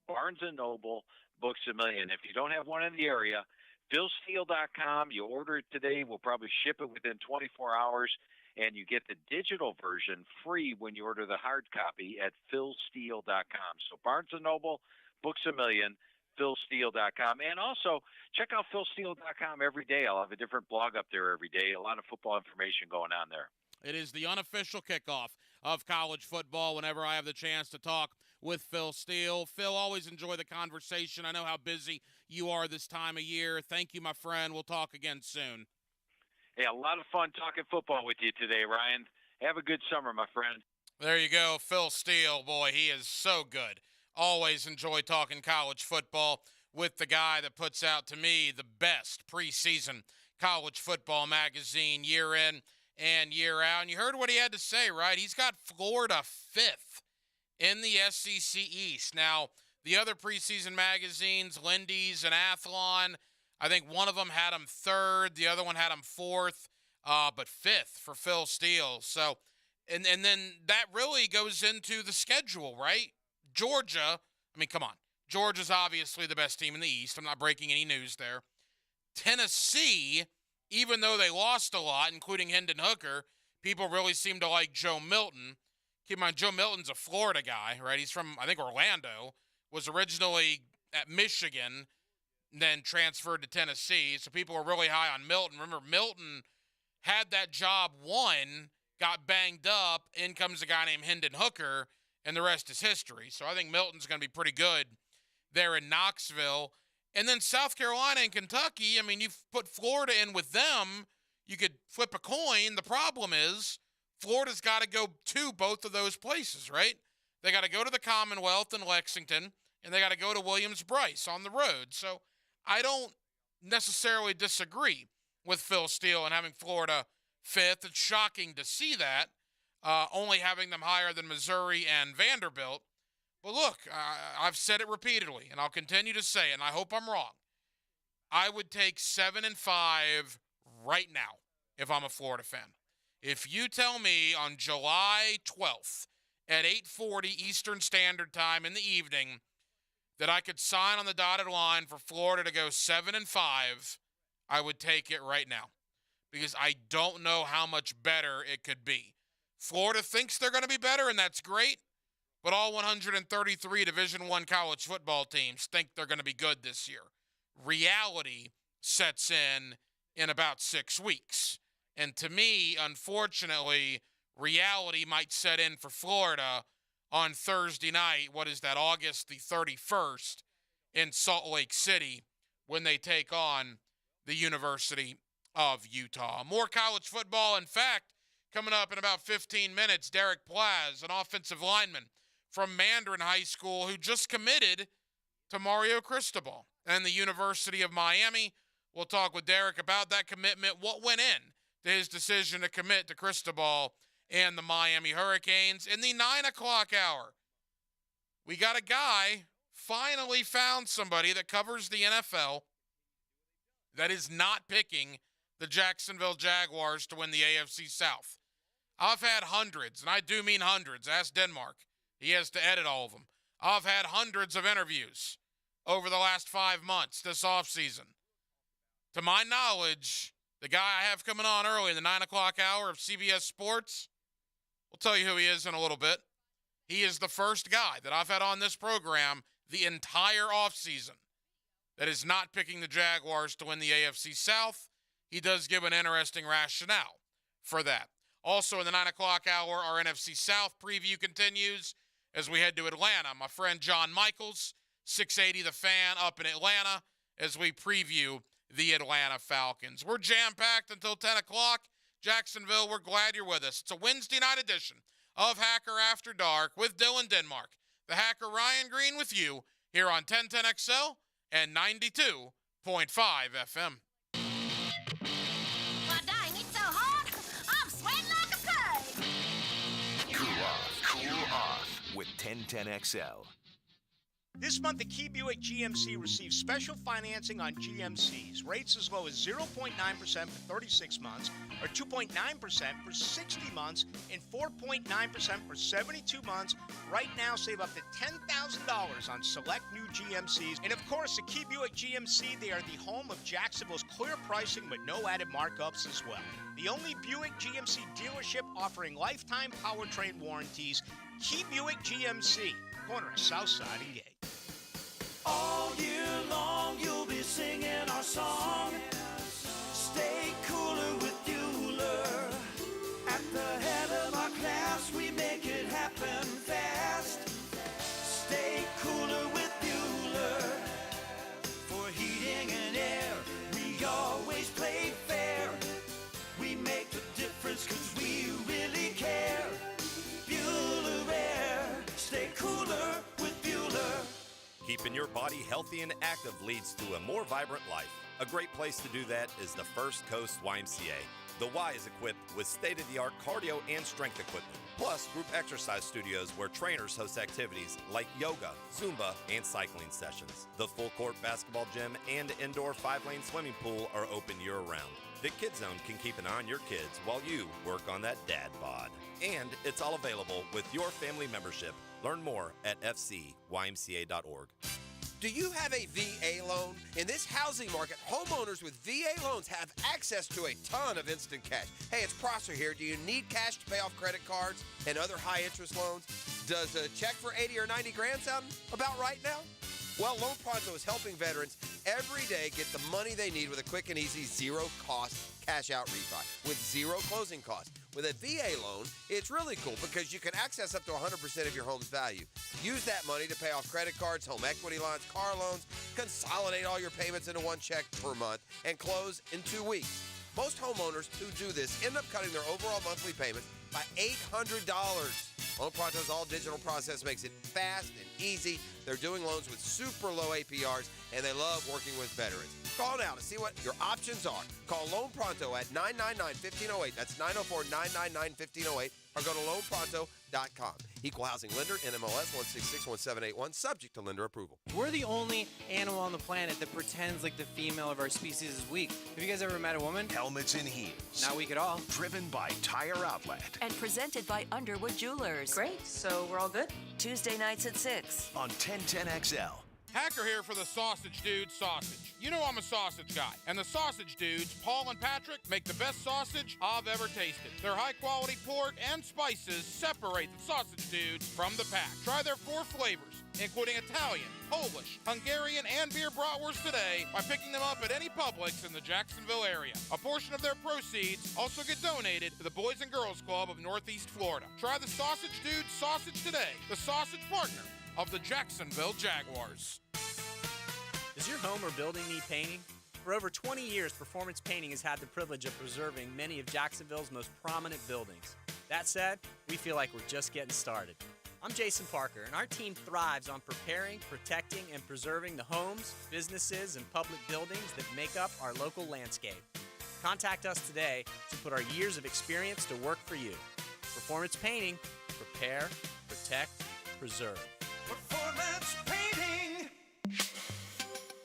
Barnes & Noble, Books A Million. If you don't have one in the area, philsteele.com. You order it today. We'll probably ship it within 24 hours. And you get the digital version free when you order the hard copy at philsteele.com. So Barnes & Noble, Books A Million, philsteele.com. And also, check out philsteele.com every day. I'll have a different blog up there every day. A lot of football information going on there. It is the unofficial kickoff of college football whenever I have the chance to talk with Phil Steele. Phil, always enjoy the conversation. I know how busy you are this time of year. Thank you, my friend. We'll talk again soon. Hey, a lot of fun talking football with you today, Ryan. Have a good summer, my friend. There you go, Phil Steele. Boy, he is so good. Always enjoy talking college football with the guy that puts out, to me, the best preseason college football magazine year in and year out. And you heard what he had to say, right? He's got Florida 5th in the SEC East. Now, the other preseason magazines, Lindy's and Athlon, I think one of them had him 3rd, the other one had him 4th, but 5th for Phil Steele. So, and then that really goes into the schedule, right? Georgia, I mean, come on. Georgia's obviously the best team in the East. I'm not breaking any news there. Tennessee, even though they lost a lot, including Hendon Hooker, people really seem to like Joe Milton. Keep in mind, Joe Milton's a Florida guy, right? He's from, I think, Orlando, was originally at Michigan, then transferred to Tennessee. So people were really high on Milton. Remember, Milton had that job won, got banged up, in comes a guy named Hendon Hooker, and the rest is history. So I think Milton's going to be pretty good there in Knoxville. And then South Carolina and Kentucky, I mean, you put Florida in with them, you could flip a coin. The problem is Florida's got to go to both of those places, right? They got to go to the Commonwealth in Lexington, and they got to go to Williams-Brice on the road. So I don't necessarily disagree with Phil Steele and having Florida 5th. It's shocking to see that, only having them higher than Missouri and Vanderbilt. But look, I've said it repeatedly, and I'll continue to say it, and I hope I'm wrong. I would take 7-5 right now if I'm a Florida fan. If you tell me on July 12th at 8:40 Eastern Standard Time in the evening that I could sign on the dotted line for Florida to go 7-5, I would take it right now, because I don't know how much better it could be. Florida thinks they're going to be better, and that's great, but all 133 Division I college football teams think they're going to be good this year. Reality sets in about 6 weeks. And to me, unfortunately, reality might set in for Florida on Thursday night. What is that, August the 31st in Salt Lake City, when they take on the University of Utah. More college football, in fact, coming up in about 15 minutes. Derek Plaz, an offensive lineman from Mandarin High School who just committed to Mario Cristobal and the University of Miami. We'll talk with Derek about that commitment, what went in to his decision to commit to Cristobal and the Miami Hurricanes. In the 9 o'clock hour, we got a guy, finally found somebody that covers the NFL that is not picking the Jacksonville Jaguars to win the AFC South. I've had hundreds, and I do mean hundreds. Ask Denmark. He has to edit all of them. I've had hundreds of interviews over the last 5 months this offseason. To my knowledge, the guy I have coming on early in the 9 o'clock hour of CBS Sports, we'll tell you who he is in a little bit. He is the first guy that I've had on this program the entire offseason that is not picking the Jaguars to win the AFC South. He does give an interesting rationale for that. Also in the 9 o'clock hour, our NFC South preview continues as we head to Atlanta. My friend John Michaels, 680 The Fan up in Atlanta, as we preview the Atlanta Falcons. We're jam-packed until 10 o'clock. Jacksonville, we're glad you're with us. It's a Wednesday night edition of Hacker After Dark with Dylan Denmark. The Hacker Ryan Green with you here on 1010XL and 92.5 FM. Well, dang, it's so hot. I'm sweating like a pig. Cool off with 1010XL. This month, the Key Buick GMC receives special financing on GMCs. Rates as low as 0.9% for 36 months, or 2.9% for 60 months, and 4.9% for 72 months. Right now, save up to $10,000 on select new GMCs. And of course, the Key Buick GMC, they are the home of Jacksonville's clear pricing but no added markups as well. The only Buick GMC dealership offering lifetime powertrain warranties. Key Buick GMC, corner of Southside and Gate. All year long, you'll be singing our song. Stay cooler with Bueller. At the head of our class, we make it happen fast. Stay cooler with Bueller. For heating and air, we always play fair. We make the difference 'cause we really care. Bueller Air. Stay cooler with Bueller. Keeping your body healthy and active leads to a more vibrant life. A great place to do that is the First Coast YMCA. The Y is equipped with state-of-the-art cardio and strength equipment, plus group exercise studios where trainers host activities like yoga, Zumba, and cycling sessions. The full-court basketball gym and indoor 5-lane swimming pool are open year-round. The Kids Zone can keep an eye on your kids while you work on that dad bod. And it's all available with your family membership. Learn more at fcymca.org. Do you have a VA loan? In this housing market, homeowners with VA loans have access to a ton of instant cash. Hey, it's Prosser here. Do you need cash to pay off credit cards and other high-interest loans? Does a check for 80 or 90 grand sound about right now? Well, Loan Pronto is helping veterans every day get the money they need with a quick and easy zero-cost cash-out refi with zero closing costs. With a VA loan, it's really cool because you can access up to 100% of your home's value. Use that money to pay off credit cards, home equity lines, car loans, consolidate all your payments into one check per month, and close in 2 weeks. Most homeowners who do this end up cutting their overall monthly payments by $800. Loan Pronto's all-digital process makes it fast and easy. They're doing loans with super low APRs, and they love working with veterans. Call now to see what your options are. Call Loan Pronto at 999-1508. That's 904-999-1508. Or go to loanpronto.com. Equal housing lender, NMLS 1661781, subject to lender approval. We're the only animal on the planet that pretends like the female of our species is weak. Have you guys ever met a woman? Helmets and heels. Not weak at all. Driven by Tire Outlet. And presented by Underwood Jewelers. Great, so we're all good? Tuesday nights at 6. On 1010XL. Hacker here for the Sausage Dudes Sausage. You know I'm a sausage guy, and the Sausage Dudes, Paul and Patrick, make the best sausage I've ever tasted. Their high-quality pork and spices separate the Sausage Dudes from the pack. Try their 4 flavors, including Italian, Polish, Hungarian, and beer bratwurst today by picking them up at any Publix in the Jacksonville area. A portion of their proceeds also get donated to the Boys and Girls Club of Northeast Florida. Try the Sausage Dudes Sausage today, the sausage partner of the Jacksonville Jaguars. Does your home or building need painting? For over 20 years, Performance Painting has had the privilege of preserving many of Jacksonville's most prominent buildings. That said, we feel like we're just getting started. I'm Jason Parker, and our team thrives on preparing, protecting, and preserving the homes, businesses, and public buildings that make up our local landscape. Contact us today to put our years of experience to work for you. Performance Painting. Prepare, protect, preserve. Performance Painting.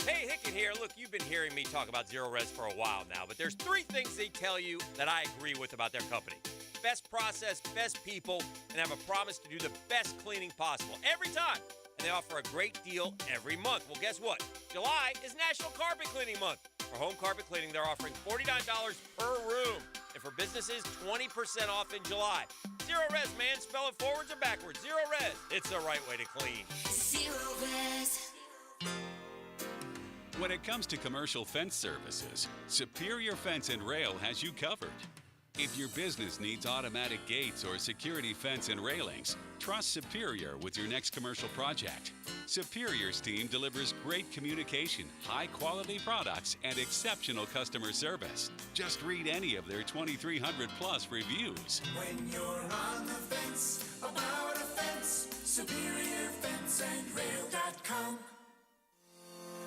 Hey, Hicken here. Look, you've been hearing me talk about Zero Res for a while now, but there's 3 things they tell you that I agree with about their company. Best process, best people, and have a promise to do the best cleaning possible every time. And they offer a great deal every month. Well, guess what? July is National Carpet Cleaning Month. For home carpet cleaning, they're offering $49 per room. And for businesses, 20% off in July. Zero Res, man. Spell it forwards or backwards. Zero Res. It's the right way to clean. Zero Res. When it comes to commercial fence services, Superior Fence and Rail has you covered. If your business needs automatic gates or security fence and railings, trust Superior with your next commercial project. Superior's team delivers great communication, high-quality products, and exceptional customer service. Just read any of their 2,300-plus reviews. When you're on the fence about a fence, SuperiorFenceandRail.com.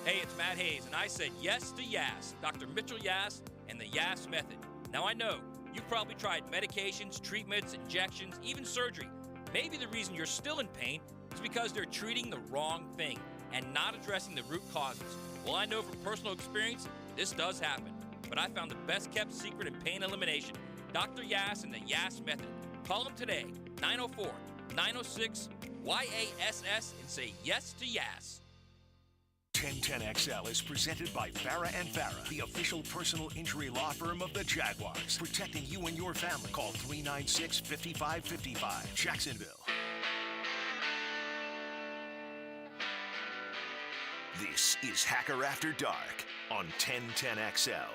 Hey, it's Matt Hayes, and I said yes to Yas, Dr. Mitchell Yas, and the Yas Method. Now I know, you've probably tried medications, treatments, injections, even surgery. Maybe the reason you're still in pain is because they're treating the wrong thing and not addressing the root causes. Well, I know from personal experience, this does happen. But I found the best-kept secret in pain elimination, Dr. Yas and the Yas Method. Call them today, 904-906-YASS, and say yes to Yas. 1010XL is presented by Farah and Farah, the official personal injury law firm of the Jaguars. Protecting you and your family. Call 396-5555. Jacksonville. This is Hacker After Dark on 1010XL.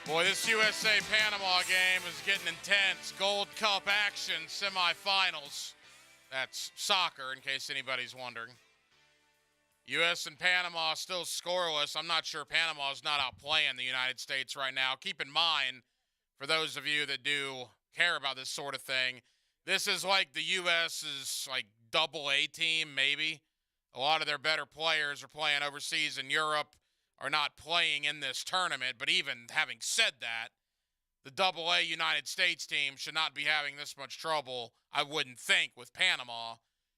Boy, this USA-Panama game is getting intense. Gold Cup action, semifinals. That's soccer, in case anybody's wondering. U.S. and Panama still scoreless. I'm not sure Panama's not outplaying the United States right now. Keep in mind, for those of you that do care about this sort of thing, this is like the U.S.'s like double A team, maybe. A lot of their better players are playing overseas in Europe. are not playing in this tournament. But even having said that, the AA United States team should not be having this much trouble, I wouldn't think, with Panama.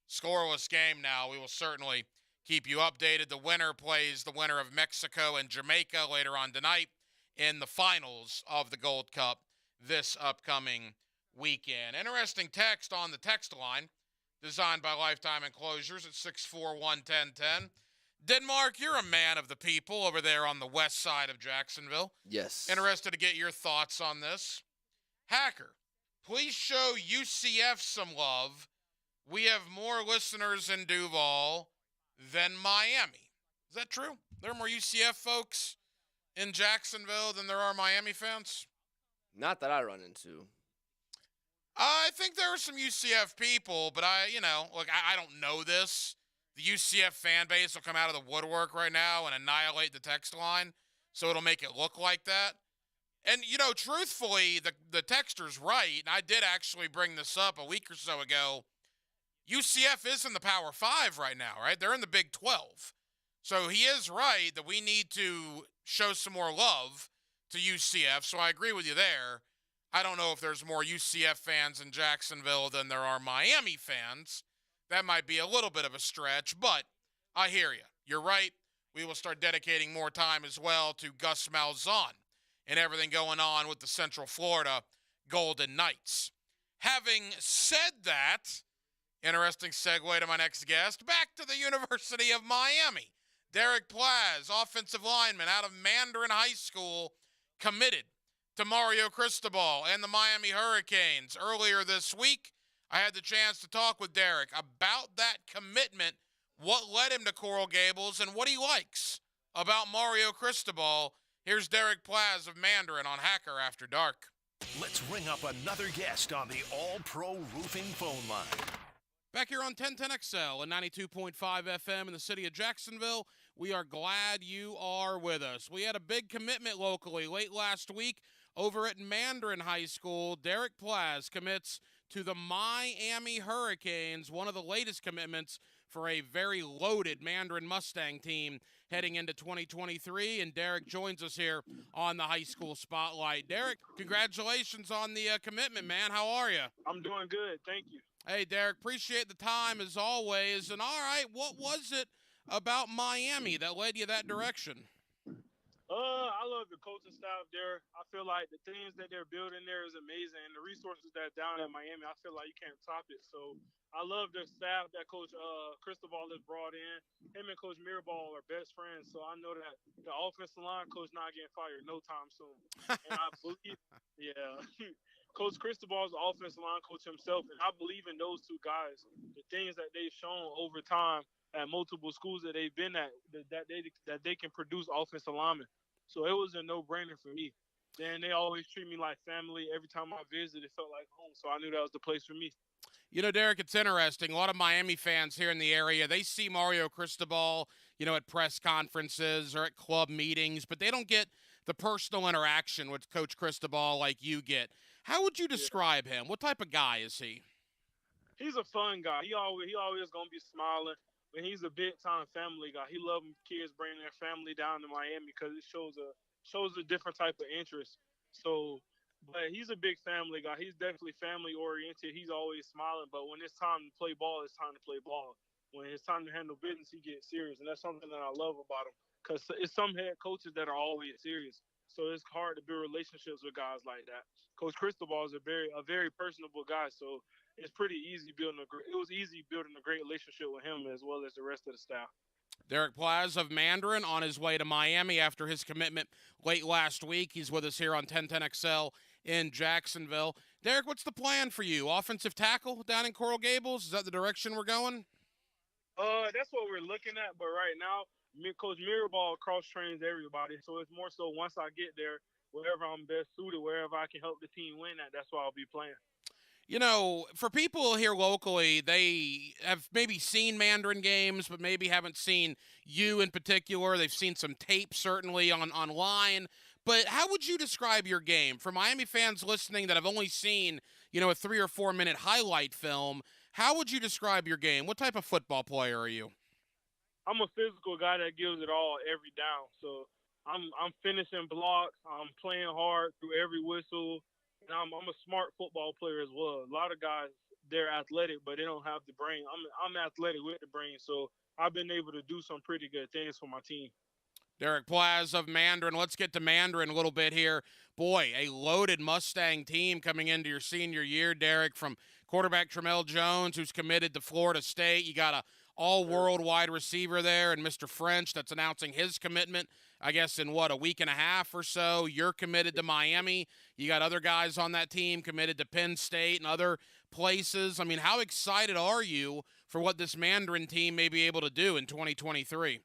Scoreless game now. We will certainly keep you updated. The winner plays the winner of Mexico and Jamaica later on tonight in the finals of the Gold Cup this upcoming weekend. Interesting text on the text line, designed by Lifetime Enclosures at 641-1010. Denmark, you're a man of the people over there on the west side of Jacksonville. Yes. Interested to get your thoughts on this. Hacker, please show UCF some love. We have more listeners in Duval than Miami. Is that true? There are more UCF folks in Jacksonville than there are Miami fans? Not that I run into. I think there are some UCF people, but I don't know this. The UCF fan base will come out of the woodwork right now and annihilate the text line, so it'll make it look like that. And, truthfully, the texter's right, and I did actually bring this up a week or so ago. UCF is in the Power 5 right now, right? They're in the Big 12. So he is right that we need to show some more love to UCF, so I agree with you there. I don't know if there's more UCF fans in Jacksonville than there are Miami fans. That might be a little bit of a stretch, but I hear you. You're right. We will start dedicating more time as well to Gus Malzahn and everything going on with the Central Florida Golden Knights. Having said that, interesting segue to my next guest, back to the University of Miami. Derek Plaz, offensive lineman out of Mandarin High School, committed to Mario Cristobal and the Miami Hurricanes. Earlier this week, I had the chance to talk with Derek about that commitment, what led him to Coral Gables, and what he likes about Mario Cristobal. Here's Derek Plaz of Mandarin on Hacker After Dark. Let's ring up another guest on the All-Pro Roofing phone line. Back here on 1010XL and 92.5 FM in the city of Jacksonville, we are glad you are with us. We had a big commitment locally late last week over at Mandarin High School. Derek Plaz commits to the Miami Hurricanes, one of the latest commitments for a very loaded Mandarin Mustang team heading into 2023. And Derek joins us here on the High School Spotlight. Derek, congratulations on the commitment, man. How are you? I'm doing good. Thank you. Hey, Derek, appreciate the time as always. And all right, what was it about Miami that led you that direction? I love the coaching staff there. I feel like the things that they're building there is amazing. And the resources that down at Miami, I feel like you can't top it. So I love the staff that Coach Cristobal has brought in. Him and Coach Mirabal are best friends. So I know that the offensive line coach not getting fired no time soon. And I believe, Coach Cristobal is the offensive line coach himself. And I believe in those two guys. The things that they've shown over time at multiple schools that they've been at, that they can produce offensive linemen. So it was a no-brainer for me. Then they always treat me like family. Every time I visit, it felt like home. So I knew that was the place for me. Derek, it's interesting. A lot of Miami fans here in the area, they see Mario Cristobal, at press conferences or at club meetings, but they don't get the personal interaction with Coach Cristobal like you get. How would you describe him? What type of guy is he? He's a fun guy. He always going to be smiling. But he's a big-time family guy. He loves kids bringing their family down to Miami because it shows a different type of interest. So, but he's a big family guy. He's definitely family-oriented. He's always smiling. But when it's time to play ball, it's time to play ball. When it's time to handle business, he gets serious. And that's something that I love about him because it's some head coaches that are always serious. So it's hard to build relationships with guys like that. Coach Cristobal is a very personable guy. So it's pretty easy it was easy building a great relationship with him as well as the rest of the staff. Derek Plaz of Mandarin on his way to Miami after his commitment late last week. He's with us here on 1010XL in Jacksonville. Derek, what's the plan for you? Offensive tackle down in Coral Gables? Is that the direction we're going? That's what we're looking at. But right now, Coach Mirabal cross-trains everybody. So it's more so once I get there, wherever I'm best suited, wherever I can help the team win at, that's where I'll be playing. For people here locally, they have maybe seen Mandarin games, but maybe haven't seen you in particular. They've seen some tape, certainly, online. But how would you describe your game? For Miami fans listening that have only seen, a 3 or 4 minute highlight film, how would you describe your game? What type of football player are you? I'm a physical guy that gives it all every down. So I'm finishing blocks. I'm playing hard through every whistle. And I'm a smart football player as well. A lot of guys, they're athletic, but they don't have the brain. I'm athletic with the brain, so I've been able to do some pretty good things for my team. Derek Plaz of Mandarin. Let's get to Mandarin a little bit here. Boy, a loaded Mustang team coming into your senior year, Derek, from quarterback Tramel Jones, who's committed to Florida State. You got a all-world wide receiver there, and Mr. French that's announcing his commitment, I guess, in a week and a half or so. You're committed to Miami. You got other guys on that team committed to Penn State and other places. I mean, how excited are you for what this Mandarin team may be able to do in 2023?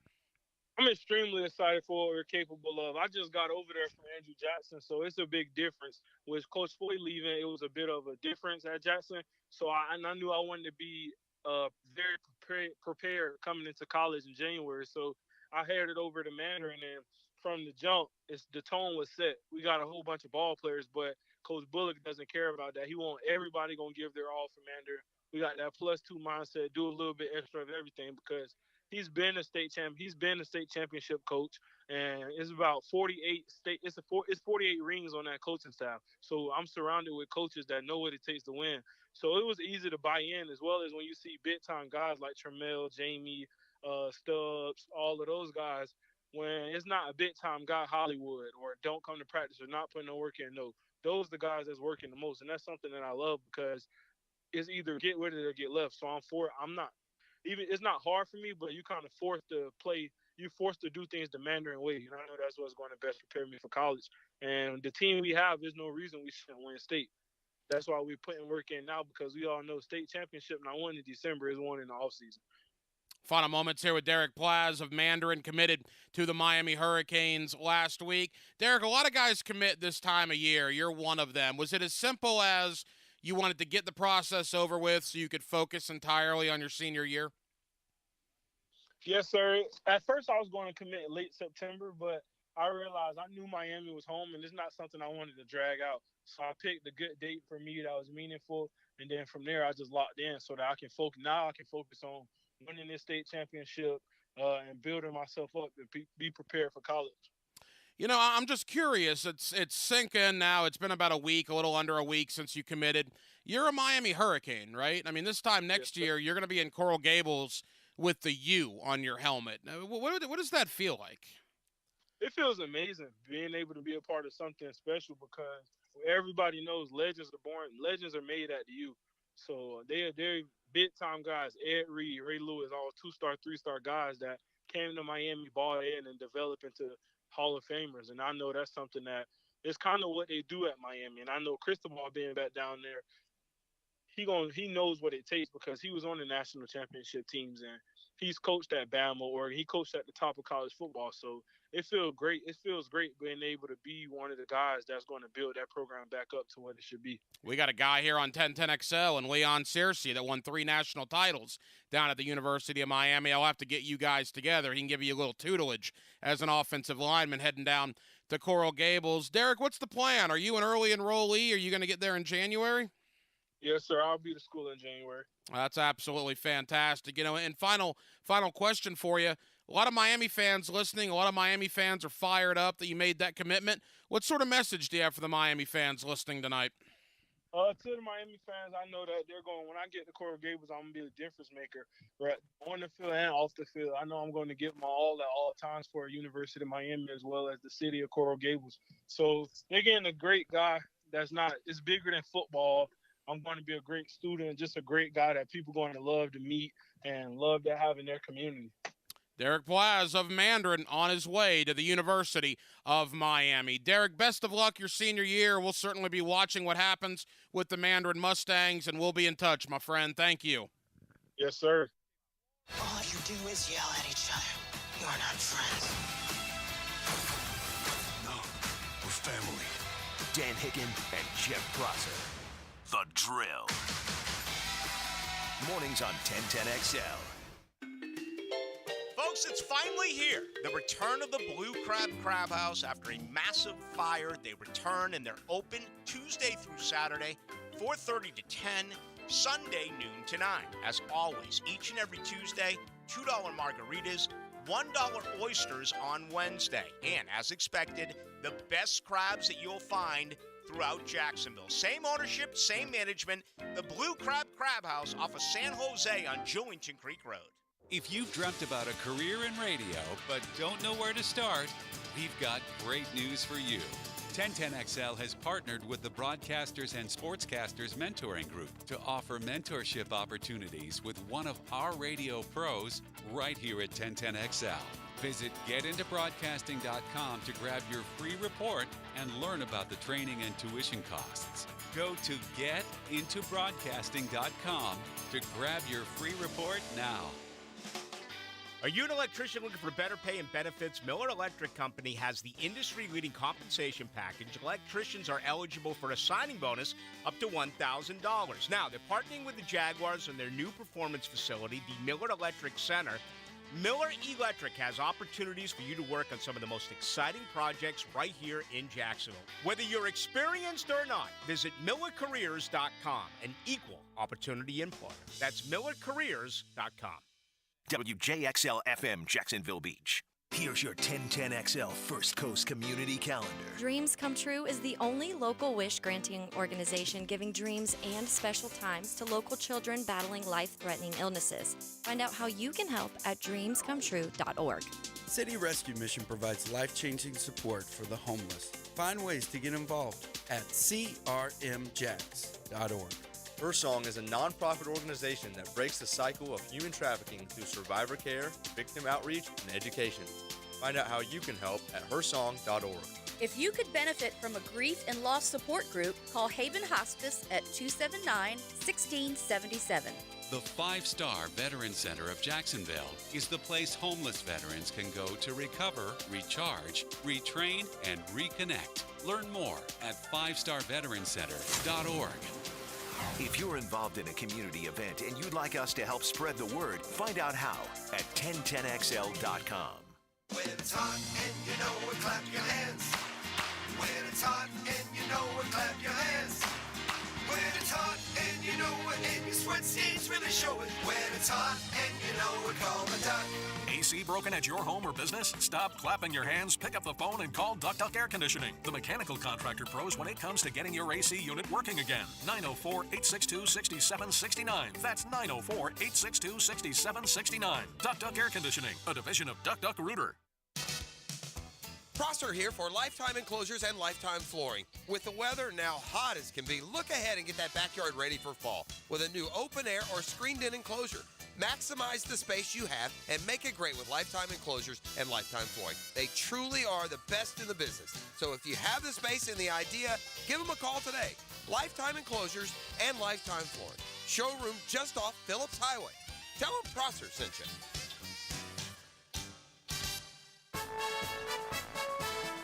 I'm extremely excited for what we're capable of. I just got over there from Andrew Jackson, so it's a big difference. With Coach Floyd leaving, it was a bit of a difference at Jackson. So I knew I wanted to be very prepared coming into college in January. So I headed over to Mandarin, and from the jump, the tone was set. We got a whole bunch of ball players, but Coach Bullock doesn't care about that. He wants everybody going to give their all for Mandarin. We got that +2 mindset, do a little bit extra of everything, because he's been a state champ. He's been a state championship coach, and it's about 48 state. It's 48 rings on that coaching staff. So I'm surrounded with coaches that know what it takes to win. So it was easy to buy in, as well as when you see big time guys like Tramel, Jamie, Stubbs, all of those guys. When it's not a big time guy, Hollywood, or don't come to practice or not putting no work in. No, those are the guys that's working the most, and that's something that I love, because it's either get with it or get left. So I'm not. Even it's not hard for me, but you kind of forced to play. You forced to do things the Mandarin way, and I know that's what's going to best prepare me for college. And the team we have, there's no reason we shouldn't win state. That's why we're putting work in now, because we all know state championship not won in December is one in the offseason. Final moments here with Derek Plaz of Mandarin, committed to the Miami Hurricanes last week. Derek, a lot of guys commit this time of year. You're one of them. Was it as simple as you wanted to get the process over with so you could focus entirely on your senior year? Yes, sir. At first, I was going to commit late September, but I realized I knew Miami was home, and it's not something I wanted to drag out. So I picked a good date for me that was meaningful, and then from there, I just locked in so that I can focus. Now I can focus on winning this state championship and building myself up and be prepared for college. You know, I'm just curious. It's sinking now. It's been about a week, a little under a week since you committed. You're a Miami Hurricane, right? I mean, this time next year, you're going to be in Coral Gables with the U on your helmet. What does that feel like? It feels amazing being able to be a part of something special, because everybody knows legends are born. Legends are made at the U. So they're big-time guys. Ed Reed, Ray Lewis, all 2-star, 3-star guys that came to Miami, bought in, and developed into Hall of Famers. And I know that's something that is kind of what they do at Miami. And I know Cristobal being back down there, he knows what it takes, because he was on the national championship teams, and he's coached at Bama, or he coached at the top of college football. So it feels great. It feels great being able to be one of the guys that's going to build that program back up to what it should be. We got a guy here on 1010XL and Leon Searcy that won 3 national titles down at the University of Miami. I'll have to get you guys together. He can give you a little tutelage as an offensive lineman heading down to Coral Gables. Derek, what's the plan? Are you an early enrollee? Are you going to get there in January? Yes, sir. I'll be to school in January. That's absolutely fantastic. You know, and final question for you. A lot of Miami fans listening. A lot of Miami fans are fired up that you made that commitment. What sort of message do you have for the Miami fans listening tonight? To the Miami fans, I know that they're going, when I get to Coral Gables, I'm going to be the difference maker, right? On the field and off the field. I know I'm going to give my all at all times for University of Miami, as well as the city of Coral Gables. So they're getting a great guy it's bigger than football. I'm going to be a great student, just a great guy that people are going to love to meet and love to have in their community. Derek Plaz of Mandarin on his way to the University of Miami. Derek, best of luck your senior year. We'll certainly be watching what happens with the Mandarin Mustangs, and we'll be in touch, my friend. Thank you. Yes, sir. All you do is yell at each other. You're not friends. No, we're family. Dan Hicken and Jeff Prosser. The Drill. Mornings on 1010XL. Folks, it's finally here. The return of the Blue Crab House. After a massive fire, they return, and they're open Tuesday through Saturday, 4:30 to 10, Sunday noon to 9. As always, each and every Tuesday, $2 margaritas, $1 oysters on Wednesday. And as expected, the best crabs that you'll find throughout Jacksonville. Same ownership, same management. The Blue Crab Crab House off of San Jose on Jillington Creek Road. If you've dreamt about a career in radio but don't know where to start, we've got great news for you. 1010XL has partnered with the Broadcasters and Sportscasters Mentoring Group to offer mentorship opportunities with one of our radio pros right here at 1010XL. Visit getintobroadcasting.com to grab your free report and learn about the training and tuition costs. Go to getintobroadcasting.com to grab your free report now. Are you an electrician looking for better pay and benefits? Miller Electric Company has the industry-leading compensation package. Electricians are eligible for a signing bonus up to $1,000. Now, they're partnering with the Jaguars in their new performance facility, the Miller Electric Center. Miller Electric has opportunities for you to work on some of the most exciting projects right here in Jacksonville. Whether you're experienced or not, visit MillerCareers.com, an equal opportunity employer. That's MillerCareers.com. WJXL FM Jacksonville Beach. Here's your 1010XL First Coast Community Calendar. Dreams Come True is the only local wish-granting organization giving dreams and special times to local children battling life-threatening illnesses. Find out how you can help at dreamscometrue.org. City Rescue Mission provides life-changing support for the homeless. Find ways to get involved at crmjax.org. Her Song is a nonprofit organization that breaks the cycle of human trafficking through survivor care, victim outreach, and education. Find out how you can help at hersong.org. If you could benefit from a grief and loss support group, call Haven Hospice at 279-1677. The 5-Star Veteran Center of Jacksonville is the place homeless veterans can go to recover, recharge, retrain, and reconnect. Learn more at 5starveterancenter.org. If you're involved in a community event and you'd like us to help spread the word, find out how at 1010XL.com. When it's hot and you know it, clap your hands. When it's hot and you know it, clap your hands. When it's hot and you know it, and your sweat stains really show it. When it's hot and you know it, call the Duck. AC broken at your home or business? Stop clapping your hands, pick up the phone, and call Duck Duck Air Conditioning, the mechanical contractor pros when it comes to getting your AC unit working again. 904-862-6769. That's 904-862-6769. Duck Duck Air Conditioning, a division of Duck Duck Rooter. Prosser here for Lifetime Enclosures and Lifetime Flooring. With the weather now hot as can be, look ahead and get that backyard ready for fall with a new open air or screened-in enclosure. Maximize the space you have and make it great with Lifetime Enclosures and Lifetime Flooring. They truly are the best in the business. So if you have the space and the idea, give them a call today. Lifetime Enclosures and Lifetime Flooring. Showroom just off Phillips Highway. Tell them Prosser sent you.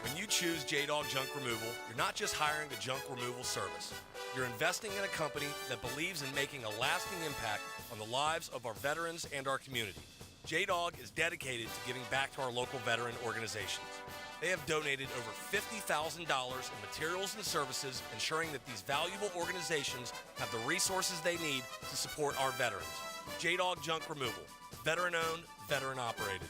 When you choose J-Dog Junk Removal, you're not just hiring a junk removal service. You're investing in a company that believes in making a lasting impact on the lives of our veterans and our community. J-Dog is dedicated to giving back to our local veteran organizations. They have donated over $50,000 in materials and services, ensuring that these valuable organizations have the resources they need to support our veterans. J-Dog Junk Removal, veteran-owned, veteran-operated.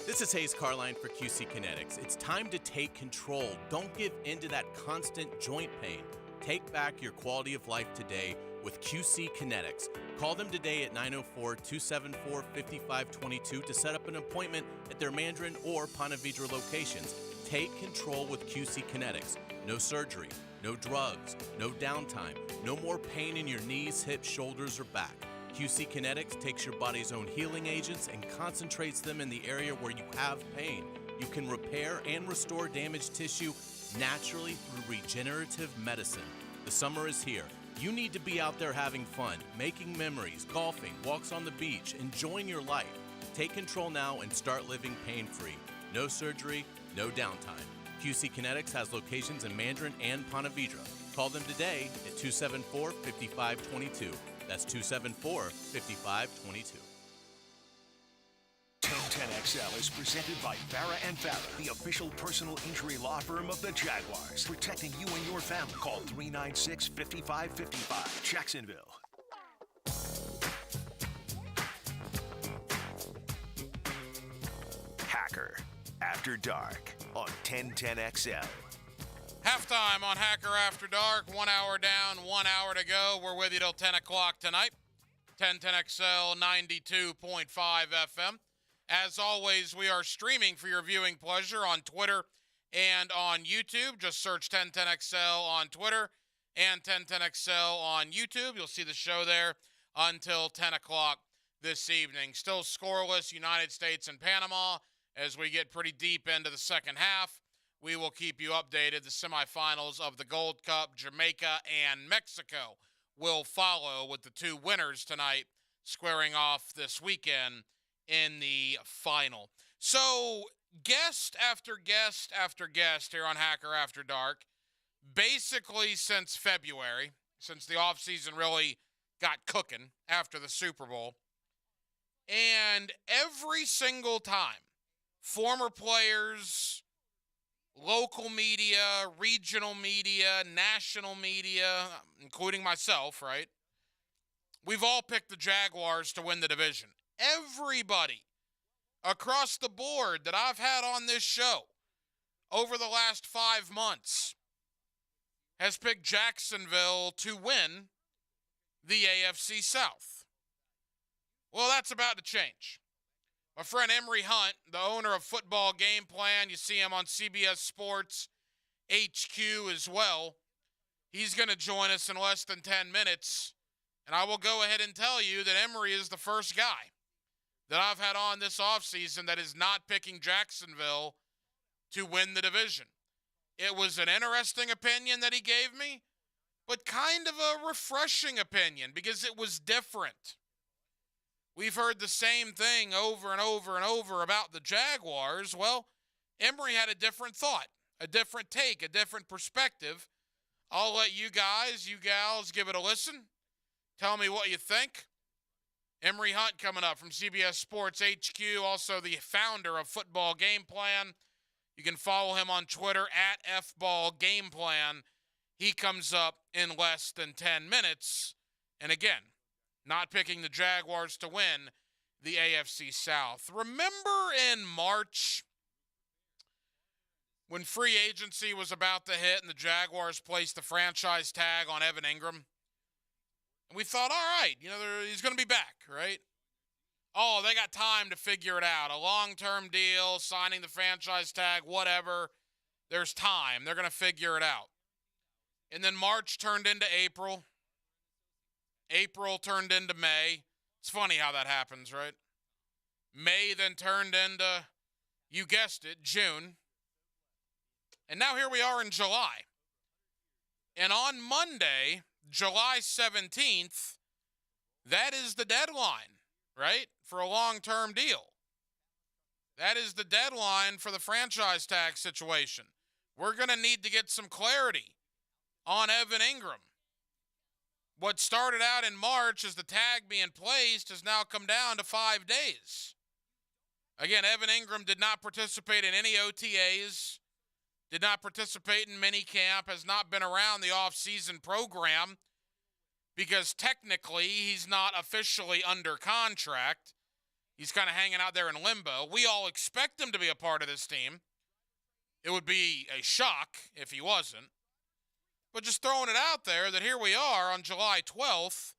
This is Hayes Carline for QC Kinetics. It's time to take control. Don't give in to that constant joint pain. Take back your quality of life today with QC Kinetics. Call them today at 904-274-5522 to set up an appointment at their Mandarin or Ponte Vedra locations. Take control with QC Kinetics. No surgery, no drugs, no downtime, no more pain in your knees, hips, shoulders, or back. QC Kinetics takes your body's own healing agents and concentrates them in the area where you have pain. You can repair and restore damaged tissue naturally through regenerative medicine. The summer is here. You need to be out there having fun, making memories, golfing, walks on the beach, enjoying your life. Take control now and start living pain-free. No surgery, no downtime. QC Kinetics has locations in Mandarin and Ponte Vedra. Call them today at 274-5522. That's 274-5522. 1010XL is presented by Farah & Farah, the official personal injury law firm of the Jaguars. Protecting you and your family. Call 396-5555. Jacksonville. After Dark on 1010XL. Halftime on Hacker After Dark. 1 hour down, 1 hour to go. We're with you till 10 o'clock tonight. 1010XL 92.5 FM. As always, we are streaming for your viewing pleasure on Twitter and on YouTube. Just search 1010XL on Twitter and 1010XL on YouTube. You'll see the show there until 10 o'clock this evening. Still scoreless, United States and Panama. As we get pretty deep into the second half, we will keep you updated. The semifinals of the Gold Cup, Jamaica and Mexico, will follow with the two winners tonight squaring off this weekend in the final. So guest after guest after guest here on Hacker After Dark, basically since February, since the offseason really got cooking after the Super Bowl. And every single time, former players, local media, regional media, national media, including myself, right? We've all picked the Jaguars to win the division. Everybody across the board that I've had on this show over the last 5 months has picked Jacksonville to win the AFC South. Well, that's about to change. My friend Emory Hunt, the owner of Football Game Plan, you see him on CBS Sports HQ as well. He's going to join us in less than 10 minutes, and I will go ahead and tell you that Emory is the first guy that I've had on this offseason that is not picking Jacksonville to win the division. It was an interesting opinion that he gave me, but kind of a refreshing opinion because it was different. We've heard the same thing over and over and over about the Jaguars. Well, Emory had a different thought, a different take, a different perspective. I'll let you guys, you gals, give it a listen. Tell me what you think. Emory Hunt coming up from CBS Sports HQ, also the founder of Football Game Plan. You can follow him on Twitter at FBallGamePlan. He comes up in less than 10 minutes. And again, not picking the Jaguars to win the AFC South. Remember in March when free agency was about to hit and the Jaguars placed the franchise tag on Evan Ingram? And we thought, all right, he's going to be back, right? Oh, they got time to figure it out. A long-term deal, signing the franchise tag, whatever. There's time. They're going to figure it out. And then March turned into April. April turned into May. It's funny how that happens, right? May then turned into, you guessed it, June. And now here we are in July. And on Monday, July 17th, that is the deadline, right, for a long-term deal. That is the deadline for the franchise tag situation. We're going to need to get some clarity on Evan Ingram. What started out in March as the tag being placed has now come down to 5 days. Again, Evan Ingram did not participate in any OTAs, did not participate in minicamp, has not been around the offseason program because technically he's not officially under contract. He's kind of hanging out there in limbo. We all expect him to be a part of this team. It would be a shock if he wasn't. But just throwing it out there that here we are on July 12th.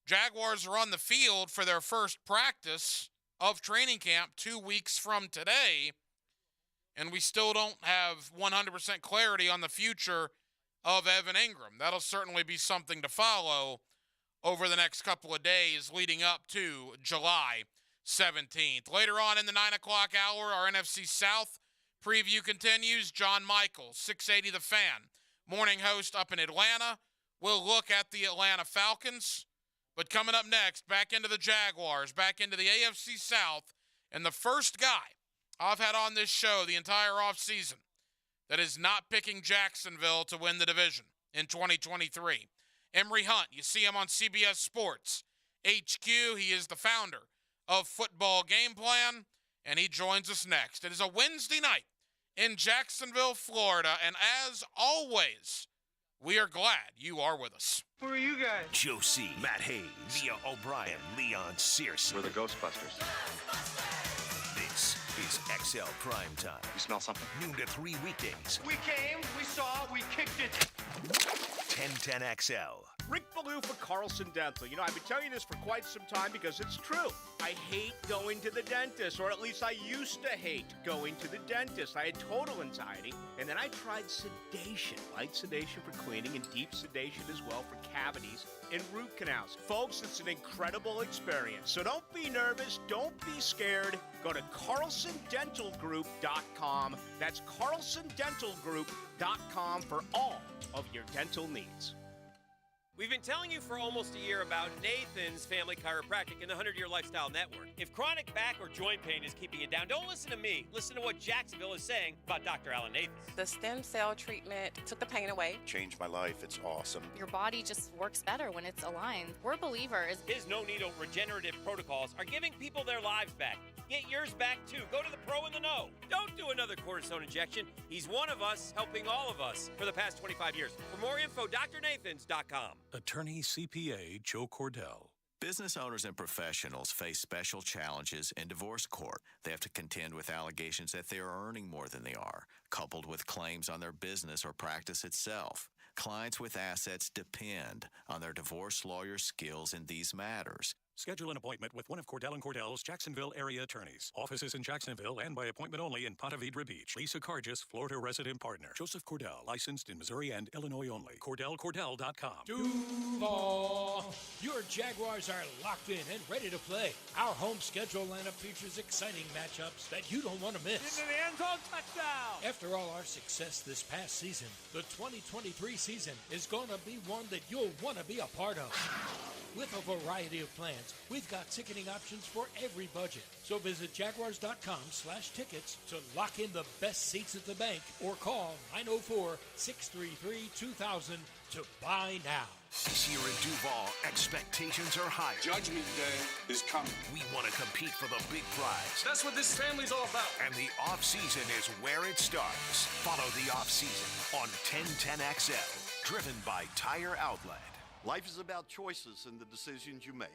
Jaguars are on the field for their first practice of training camp 2 weeks from today. And we still don't have 100% clarity on the future of Evan Ingram. That'll certainly be something to follow over the next couple of days leading up to July 17th. Later on in the 9 o'clock hour, our NFC South preview continues. John Michael, 680 The Fan, morning host up in Atlanta. We'll look at the Atlanta Falcons. But coming up next, back into the Jaguars, back into the AFC South, and the first guy I've had on this show the entire offseason that is not picking Jacksonville to win the division in 2023. Emory Hunt, you see him on CBS Sports HQ. He is the founder of Football Game Plan, and he joins us next. It is a Wednesday night in Jacksonville, Florida, and as always, we are glad you are with us. Who are you guys? Josie, Matt Hayes, Leah O'Brien, Leon Searcy. We're the Ghostbusters. This is XL Prime Time. You smell something? Noon to 3 weekdays. We came, we saw, we kicked it. 1010 XL. Rick Ballou for Carlson Dental. You know, I've been telling you this for quite some time because it's true. I hate going to the dentist, or at least I used to hate going to the dentist. I had total anxiety, and then I tried sedation. Light sedation for cleaning and deep sedation as well for cavities and root canals. Folks, it's an incredible experience. So don't be nervous. Don't be scared. Go to CarlsonDentalGroup.com. That's CarlsonDentalGroup.com for all of your dental needs. We've been telling you for almost a year about Nathan's Family Chiropractic and the 100-Year Lifestyle Network. If chronic back or joint pain is keeping you down, don't listen to me. Listen to what Jacksonville is saying about Dr. Alan Nathans. The stem cell treatment took the pain away. Changed my life. It's awesome. Your body just works better when it's aligned. We're believers. His no-needle regenerative protocols are giving people their lives back. Get yours back, too. Go to the pro in the know. Don't do another cortisone injection. He's one of us helping all of us for the past 25 years. For more info, drnathans.com. Attorney CPA Joe Cordell. Business owners and professionals face special challenges in divorce court. They have to contend with allegations that they are earning more than they are, coupled with claims on their business or practice itself. Clients with assets depend on their divorce lawyer's skills in these matters. Schedule an appointment with one of Cordell & Cordell's Jacksonville area attorneys. Offices in Jacksonville and by appointment only in Ponte Vedra Beach. Lisa Cargis, Florida resident partner. Joseph Cordell, licensed in Missouri and Illinois only. CordellCordell.com. Duval! Your Jaguars are locked in and ready to play. Our home schedule lineup features exciting matchups that you don't want to miss. Into the end zone, touchdown! After all our success this past season, the 2023 season is going to be one that you'll want to be a part of. With a variety of plans, we've got ticketing options for every budget. So visit Jaguars.com/tickets to lock in the best seats at the bank or call 904-633-2000 to buy now. This year in Duval, expectations are high. Judgment Day is coming. We want to compete for the big prize. That's what this family's all about. And the off-season is where it starts. Follow the off-season on 1010XL. Driven by Tire Outlet. Life is about choices and the decisions you make.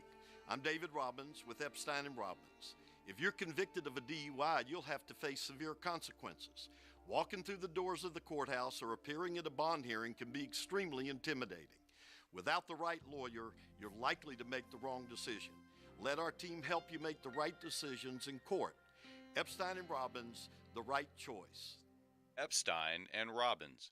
I'm David Robbins with Epstein & Robbins. If you're convicted of a DUI, you'll have to face severe consequences. Walking through the doors of the courthouse or appearing at a bond hearing can be extremely intimidating. Without the right lawyer, you're likely to make the wrong decision. Let our team help you make the right decisions in court. Epstein & Robbins, the right choice. Epstein & Robbins,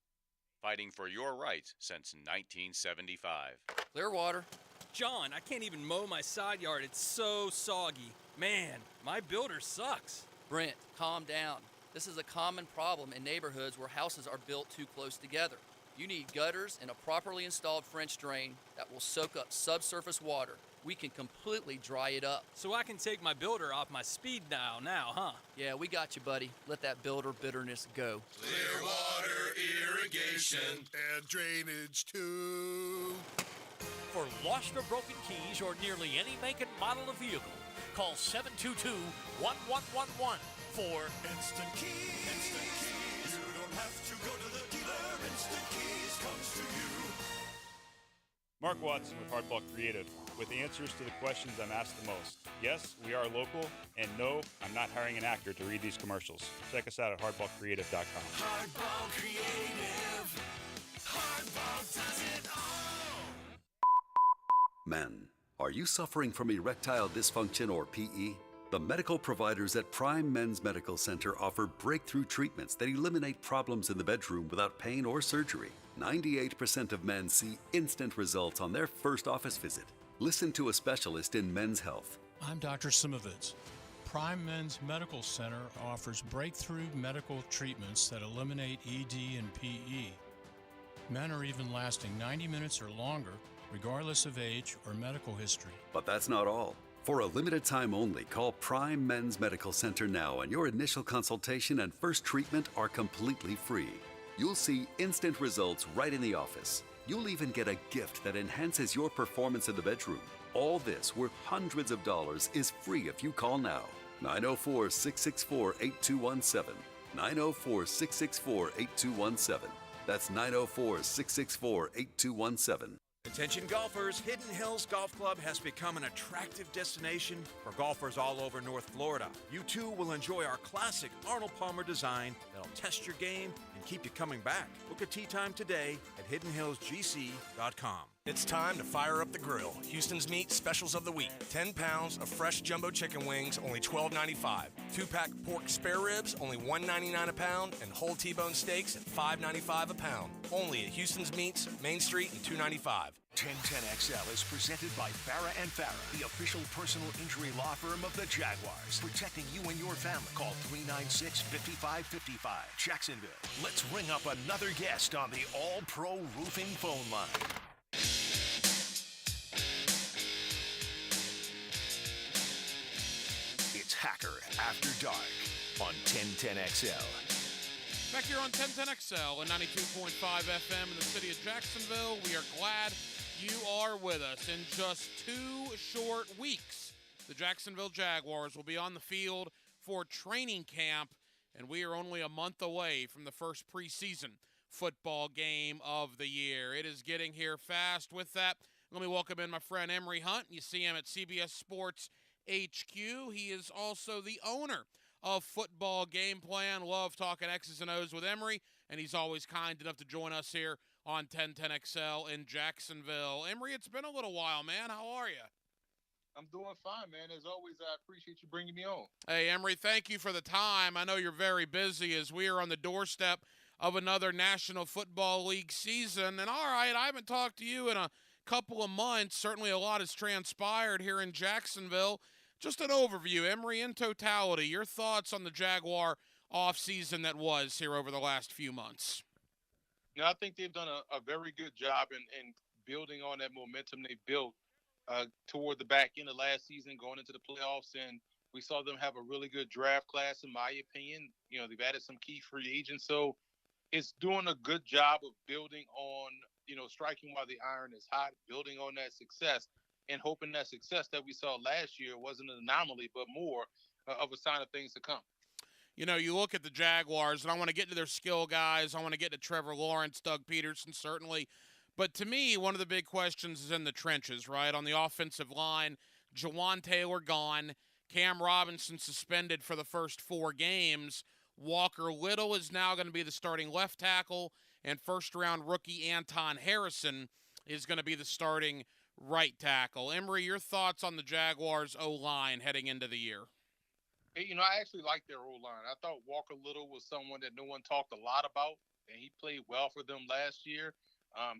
fighting for your rights since 1975. Clearwater. John, I can't even mow my side yard. It's so soggy. Man, my builder sucks. Brent, calm down. This is a common problem in neighborhoods where houses are built too close together. You need gutters and a properly installed French drain that will soak up subsurface water. We can completely dry it up. So I can take my builder off my speed dial now, huh? Yeah, we got you, buddy. Let that builder bitterness go. Clearwater irrigation and drainage too. For lost or broken keys or nearly any make and model of vehicle, call 722-1111 for Instant Keys. Instant Keys. You don't have to go to the dealer. Instant Keys comes to you. Mark Watson with Hardball Creative, with answers to the questions I'm asked the most. Yes, we are local, and no, I'm not hiring an actor to read these commercials. Check us out at hardballcreative.com. Hardball Creative. Hardball does it all. Men, are you suffering from erectile dysfunction or PE? The medical providers at Prime Men's Medical Center offer breakthrough treatments that eliminate problems in the bedroom without pain or surgery. 98% of men see instant results on their first office visit. Listen to a specialist in men's health. I'm Dr. Simovitz. Prime Men's Medical Center offers breakthrough medical treatments that eliminate ED and PE. Men are even lasting 90 minutes or longer, regardless of age or medical history. But that's not all. For a limited time only, call Prime Men's Medical Center now, and your initial consultation and first treatment are completely free. You'll see instant results right in the office. You'll even get a gift that enhances your performance in the bedroom. All this, worth hundreds of dollars, is free if you call now. 904-664-8217. 904-664-8217. That's 904-664-8217. Attention golfers, Hidden Hills Golf Club has become an attractive destination for golfers all over North Florida. You too will enjoy our classic Arnold Palmer design that'll test your game and keep you coming back. Book a tee time today at hiddenhillsgc.com. It's time to fire up the grill. Houston's Meat Specials of the Week. 10 pounds of fresh jumbo chicken wings, only $12.95. 2-pack pork spare ribs, only $1.99 a pound. And whole T-bone steaks at $5.95 a pound. Only at Houston's Meats, Main Street and 295. 1010XL is presented by Farah and Farah, the official personal injury law firm of the Jaguars. Protecting you and your family. Call 396-5555. Jacksonville. Let's ring up another guest on the All-Pro Roofing phone line. It's Hacker After Dark on 1010XL. Back here on 1010XL and 92.5 FM in the city of Jacksonville, we are glad you are with us. In just 2 short weeks, the Jacksonville Jaguars will be on the field for training camp, and we are only a month away from the first preseason football game of the year. It is getting here fast. With that, let me welcome in my friend Emory Hunt. You see him at CBS Sports HQ. He is also the owner of Football Game Plan. Love talking X's and O's with Emory, and he's always kind enough to join us here on 1010XL in Jacksonville. Emory, it's been a little while, man. How are you? I'm doing fine, man. As always, I appreciate you bringing me on. Hey, Emory, thank you for the time. I know you're very busy as we are on the doorstep of another National Football League season. And all right, I haven't talked to you in a couple of months. Certainly a lot has transpired here in Jacksonville. Just an overview, Emory, in totality, your thoughts on the Jaguar offseason that was here over the last few months. Now, I think they've done a very good job in building on that momentum they built toward the back end of last season, going into the playoffs, and we saw them have a really good draft class, in my opinion. You know, they've added some key free agents, so it's doing a good job of building on, striking while the iron is hot, building on that success, and hoping that success that we saw last year wasn't an anomaly, but more of a sign of things to come. You know, you look at the Jaguars, and I want to get to their skill guys. I want to get to Trevor Lawrence, Doug Peterson, certainly. But to me, one of the big questions is in the trenches, right? On the offensive line, Jawan Taylor gone, Cam Robinson suspended for the first 4 games. Walker Little is now going to be the starting left tackle, and first-round rookie Anton Harrison is going to be the starting right tackle. Emory, your thoughts on the Jaguars' O-line heading into the year? Hey, I actually like their O-line. I thought Walker Little was someone that no one talked a lot about, and he played well for them last year.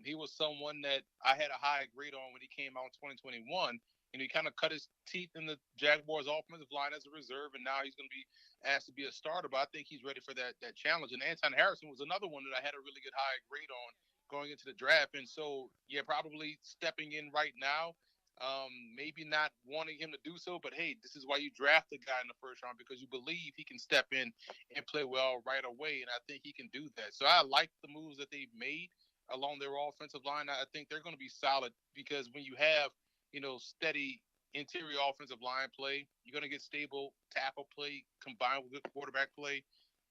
He was someone that I had a high grade on when he came out in 2021, and he kind of cut his teeth in the Jaguars' offensive line as a reserve, and now he's going to be asked to be a starter, but I think he's ready for that challenge. And Anton Harrison was another one that I had a really good high grade on going into the draft, and so, yeah, probably stepping in right now. Maybe not wanting him to do so, but hey, this is why you draft a guy in the first round, because you believe he can step in and play well right away, and I think he can do that. So I like the moves that they've made along their offensive line. I think they're going to be solid, because when you have, steady interior offensive line play, you're going to get stable tackle play combined with good quarterback play.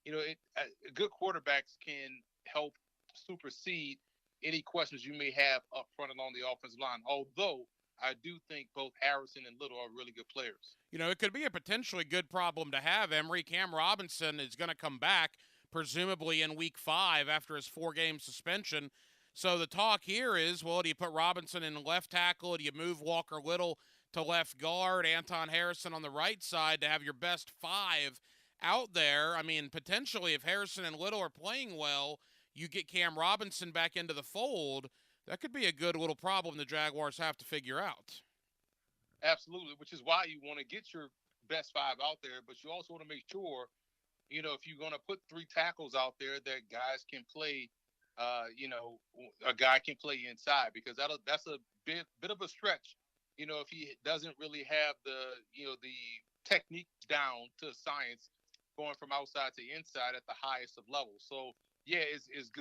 Good quarterbacks can help supersede any questions you may have up front along the offensive line, although I do think both Harrison and Little are really good players. It could be a potentially good problem to have, Emory. Cam Robinson is going to come back, presumably in Week 5 after his 4-game suspension. So the talk here is, well, do you put Robinson in left tackle? Do you move Walker Little to left guard, Anton Harrison on the right side to have your best 5 out there? I mean, potentially if Harrison and Little are playing well, you get Cam Robinson back into the fold. That could be a good little problem the Jaguars have to figure out. Absolutely, which is why you want to get your best 5 out there, but you also want to make sure, if you're going to put 3 tackles out there, that guys can play, a guy can play inside, because that's a bit of a stretch, if he doesn't really have the technique down to science, going from outside to inside at the highest of levels. So, yeah, it's a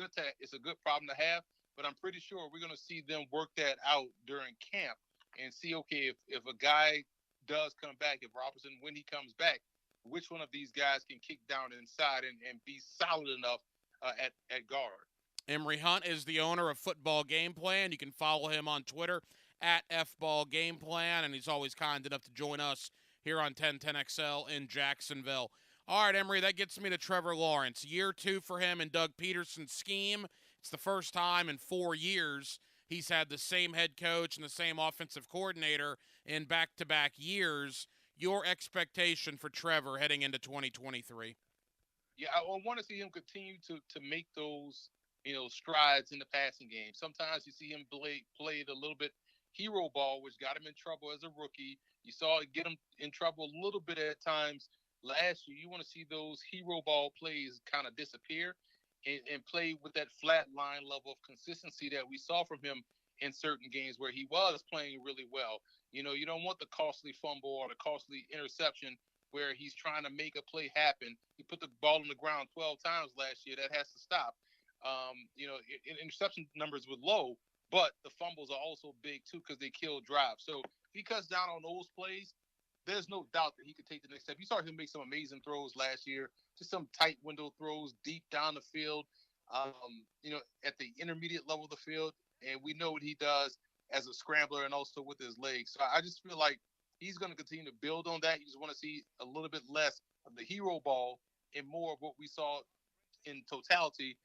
good problem to have. But I'm pretty sure we're going to see them work that out during camp and see, okay, if a guy does come back, if Robinson, when he comes back, which one of these guys can kick down inside and be solid enough at guard. Emory Hunt is the owner of Football Game Plan. You can follow him on Twitter at FBallGamePlan, and he's always kind enough to join us here on 1010XL in Jacksonville. All right, Emory, that gets me to Trevor Lawrence. Year 2 for him in Doug Peterson's scheme. It's the first time in 4 years he's had the same head coach and the same offensive coordinator in back-to-back years. Your expectation for Trevor heading into 2023? Yeah, I want to see him continue to make those, strides in the passing game. Sometimes you see him played a little bit hero ball, which got him in trouble as a rookie. You saw it get him in trouble a little bit at times last year. You want to see those hero ball plays kind of disappear and play with that flat line level of consistency that we saw from him in certain games where he was playing really well. You don't want the costly fumble or the costly interception where he's trying to make a play happen. He put the ball on the ground 12 times last year. That has to stop. Interception numbers were low, but the fumbles are also big too because they kill drives. So if he cuts down on those plays, there's no doubt that he could take the next step. You saw him make some amazing throws last year, just some tight window throws deep down the field, at the intermediate level of the field. And we know what he does as a scrambler and also with his legs. So I just feel like he's going to continue to build on that. You just want to see a little bit less of the hero ball and more of what we saw in totality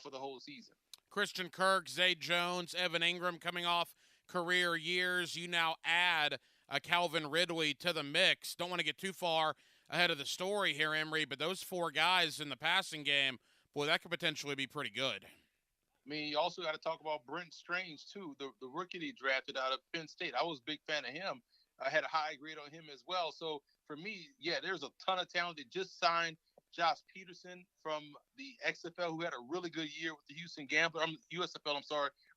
for the whole season. Christian Kirk, Zay Jones, Evan Ingram coming off career years. You now add Calvin Ridley to the mix. Don't want to get too far ahead of the story here, Emory, but those 4 guys in the passing game, boy, that could potentially be pretty good. I mean, you also got to talk about Brent Strange, too, the rookie he drafted out of Penn State. I was a big fan of him. I had a high grade on him as well. So, for me, yeah, there's a ton of talent. They just signed Josh Peterson from the XFL, who had a really good year with the Houston Gamblers. USFL,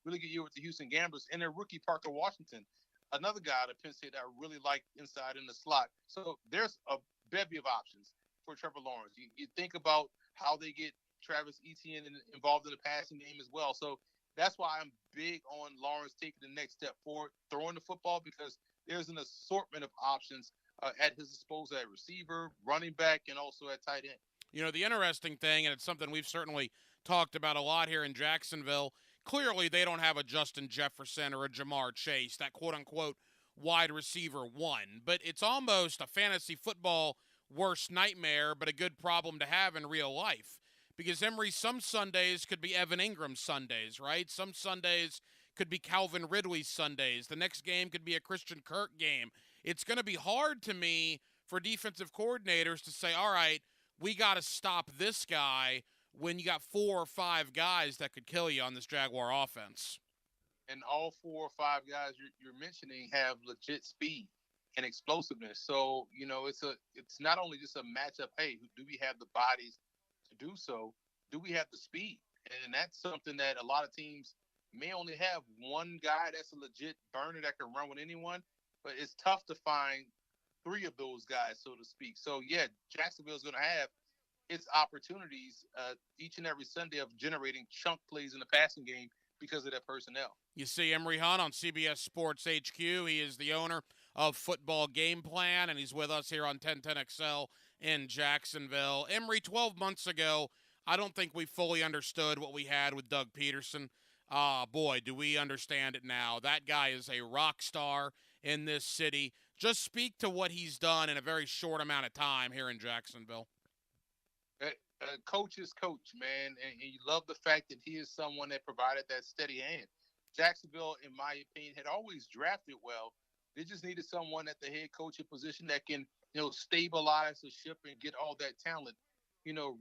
really good year with the Houston Gamblers. And their rookie, Parker Washington, another guy out of Penn State that I really like inside in the slot. So, there's a bevy of options for Trevor Lawrence. You think about how they get Travis Etienne involved in the passing game as well. So that's why I'm big on Lawrence taking the next step forward, throwing the football, because there's an assortment of options at his disposal at receiver, running back, and also at tight end. The interesting thing, and it's something we've certainly talked about a lot here in Jacksonville, clearly they don't have a Justin Jefferson or a Jamar Chase, that quote-unquote wide receiver 1. But it's almost a fantasy football worst nightmare, but a good problem to have in real life. Because, Emory, some Sundays could be Evan Ingram Sundays, right? Some Sundays could be Calvin Ridley Sundays. The next game could be a Christian Kirk game. It's going to be hard to me for defensive coordinators to say, all right, we got to stop this guy when you got 4 or 5 guys that could kill you on this Jaguar offense. And all 4 or 5 guys you're mentioning have legit speed and explosiveness. So, it's not only just a matchup, hey, do we have the bodies to do so? Do we have the speed? And that's something that a lot of teams may only have one guy that's a legit burner that can run with anyone, but it's tough to find 3 of those guys, so to speak. So, yeah, Jacksonville is going to have its opportunities each and every Sunday of generating chunk plays in the passing game because of their personnel. You see Emory Hunt on CBS Sports HQ. He is the owner of Football Game Plan, and he's with us here on 1010XL in Jacksonville. Emory, 12 months ago, I don't think we fully understood what we had with Doug Peterson. Boy, do we understand it now. That guy is a rock star in this city. Just speak to what he's done in a very short amount of time here in Jacksonville. Coach is coach, man, and you love the fact that he is someone that provided that steady hand. Jacksonville, in my opinion, had always drafted well. They just needed someone at the head coaching position that can, stabilize the ship and get all that talent,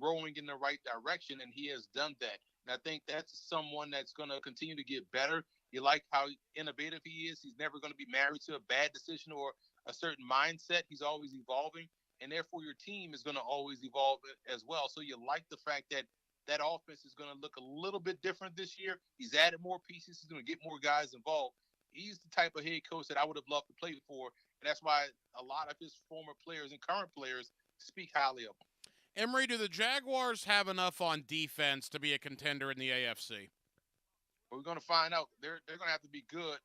rolling in the right direction, and he has done that. And I think that's someone that's going to continue to get better. You like how innovative he is. He's never going to be married to a bad decision or a certain mindset. He's always evolving, and therefore your team is going to always evolve as well. So you like the fact that that offense is going to look a little bit different this year. He's added more pieces. He's going to get more guys involved. He's the type of head coach that I would have loved to play for, and that's why a lot of his former players and current players speak highly of him. Emory, do the Jaguars have enough on defense to be a contender in the AFC? We're going to find out. They're going to have to be good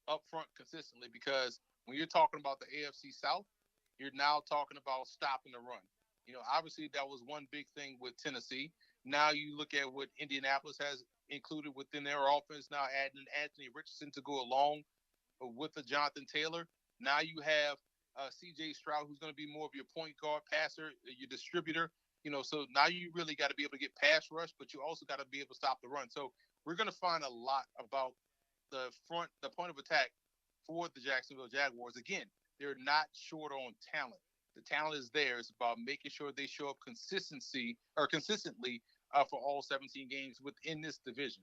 up front consistently, because when you're talking about the AFC South, you're now talking about stopping the run. Obviously that was one big thing with Tennessee. Now you look at what Indianapolis has included within their offense now, adding Anthony Richardson to go along with the Jonathan Taylor. Now you have C.J. Stroud, who's going to be more of your point guard passer, your distributor. So now you really got to be able to get pass rush, but you also got to be able to stop the run. So we're going to find a lot about the point of attack for the Jacksonville Jaguars. Again, they're not short on talent. The talent is there. It's about making sure they show up consistently for all 17 games within this division.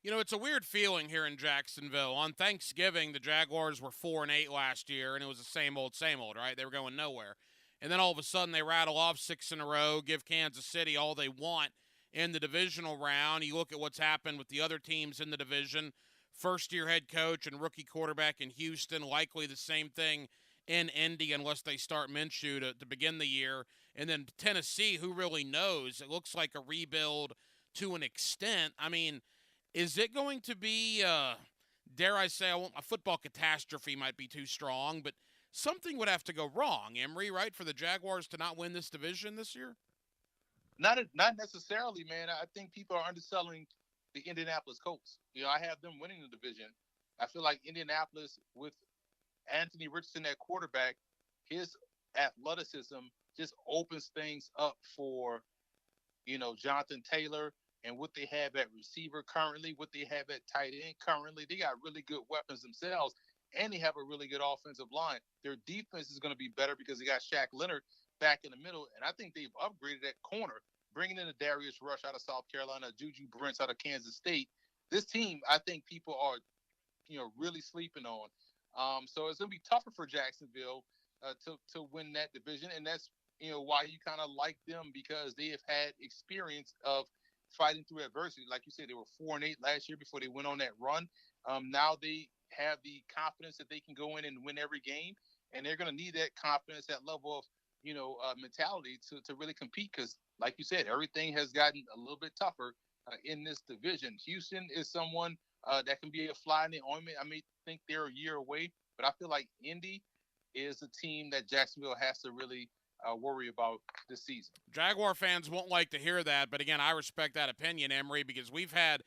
It's a weird feeling here in Jacksonville. On Thanksgiving, the Jaguars were 4-8 last year, and it was the same old, right? They were going nowhere. And then all of a sudden they rattle off 6 in a row, give Kansas City all they want in the divisional round. You look at what's happened with the other teams in the division. First-year head coach and rookie quarterback in Houston, likely the same thing in Indy unless they start Minshew to begin the year. And then Tennessee, who really knows? It looks like a rebuild to an extent. I mean, is it going to be, dare I say, a football catastrophe might be too strong, but something would have to go wrong, Emory, right, for the Jaguars to not win this division this year? Not necessarily, man. I think people are underselling the Indianapolis Colts. I have them winning the division. I feel like Indianapolis, with Anthony Richardson at quarterback, his athleticism just opens things up for, Jonathan Taylor and what they have at receiver currently, what they have at tight end currently. They got really good weapons themselves, and they have a really good offensive line. Their defense is going to be better because they got Shaq Leonard back in the middle, and I think they've upgraded at corner, bringing in a Darius Rush out of South Carolina, Juju Brents out of Kansas State. This team, I think people are, really sleeping on. So it's going to be tougher for Jacksonville to win that division, and that's why you kind of like them, because they have had experience of fighting through adversity. Like you said, they were 4-8 last year before they went on that run. Now they have the confidence that they can go in and win every game, and they're going to need that confidence, that level of mentality to really compete, because like you said, everything has gotten a little bit tougher in this division. Houston is someone that can be a fly in the ointment. I may think they're a year away, but I feel like Indy is a team that Jacksonville has to really worry about this season. Jaguar fans won't like to hear that, but again, I respect that opinion, Emory, because we've had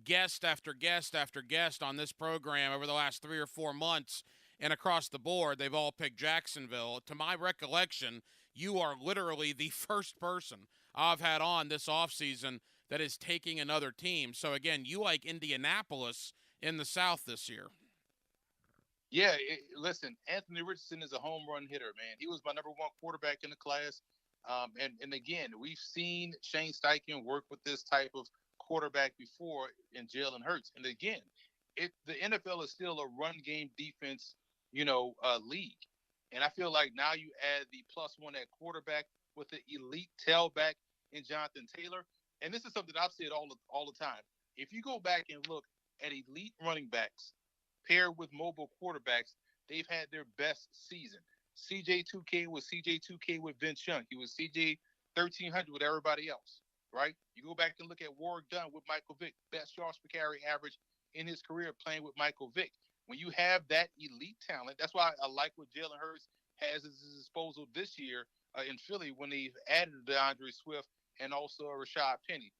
guest after guest after guest on this program over the last 3 or 4 months, and across the board, they've all picked Jacksonville. To my recollection, you are literally the first person I've had on this offseason that is taking another team. So, again, you like Indianapolis in the South this year. Yeah, listen, Anthony Richardson is a home run hitter, man. He was my number 1 quarterback in the class. And again, we've seen Shane Steichen work with this type of quarterback before in Jalen Hurts. And again, the NFL is still a run game defense, league. And I feel like now you add the +1 at quarterback with the elite tailback in Jonathan Taylor. And this is something I've said all the time. If you go back and look at elite running backs paired with mobile quarterbacks, they've had their best season. CJ2K was CJ2K with Vince Young. He was CJ 1300 with everybody else, right? You go back and look at Warwick Dunn with Michael Vick, best yards per carry average in his career playing with Michael Vick. When you have that elite talent, that's why I like what Jalen Hurts has at his disposal this year in Philly when they've added DeAndre Swift and also Rashad Penny.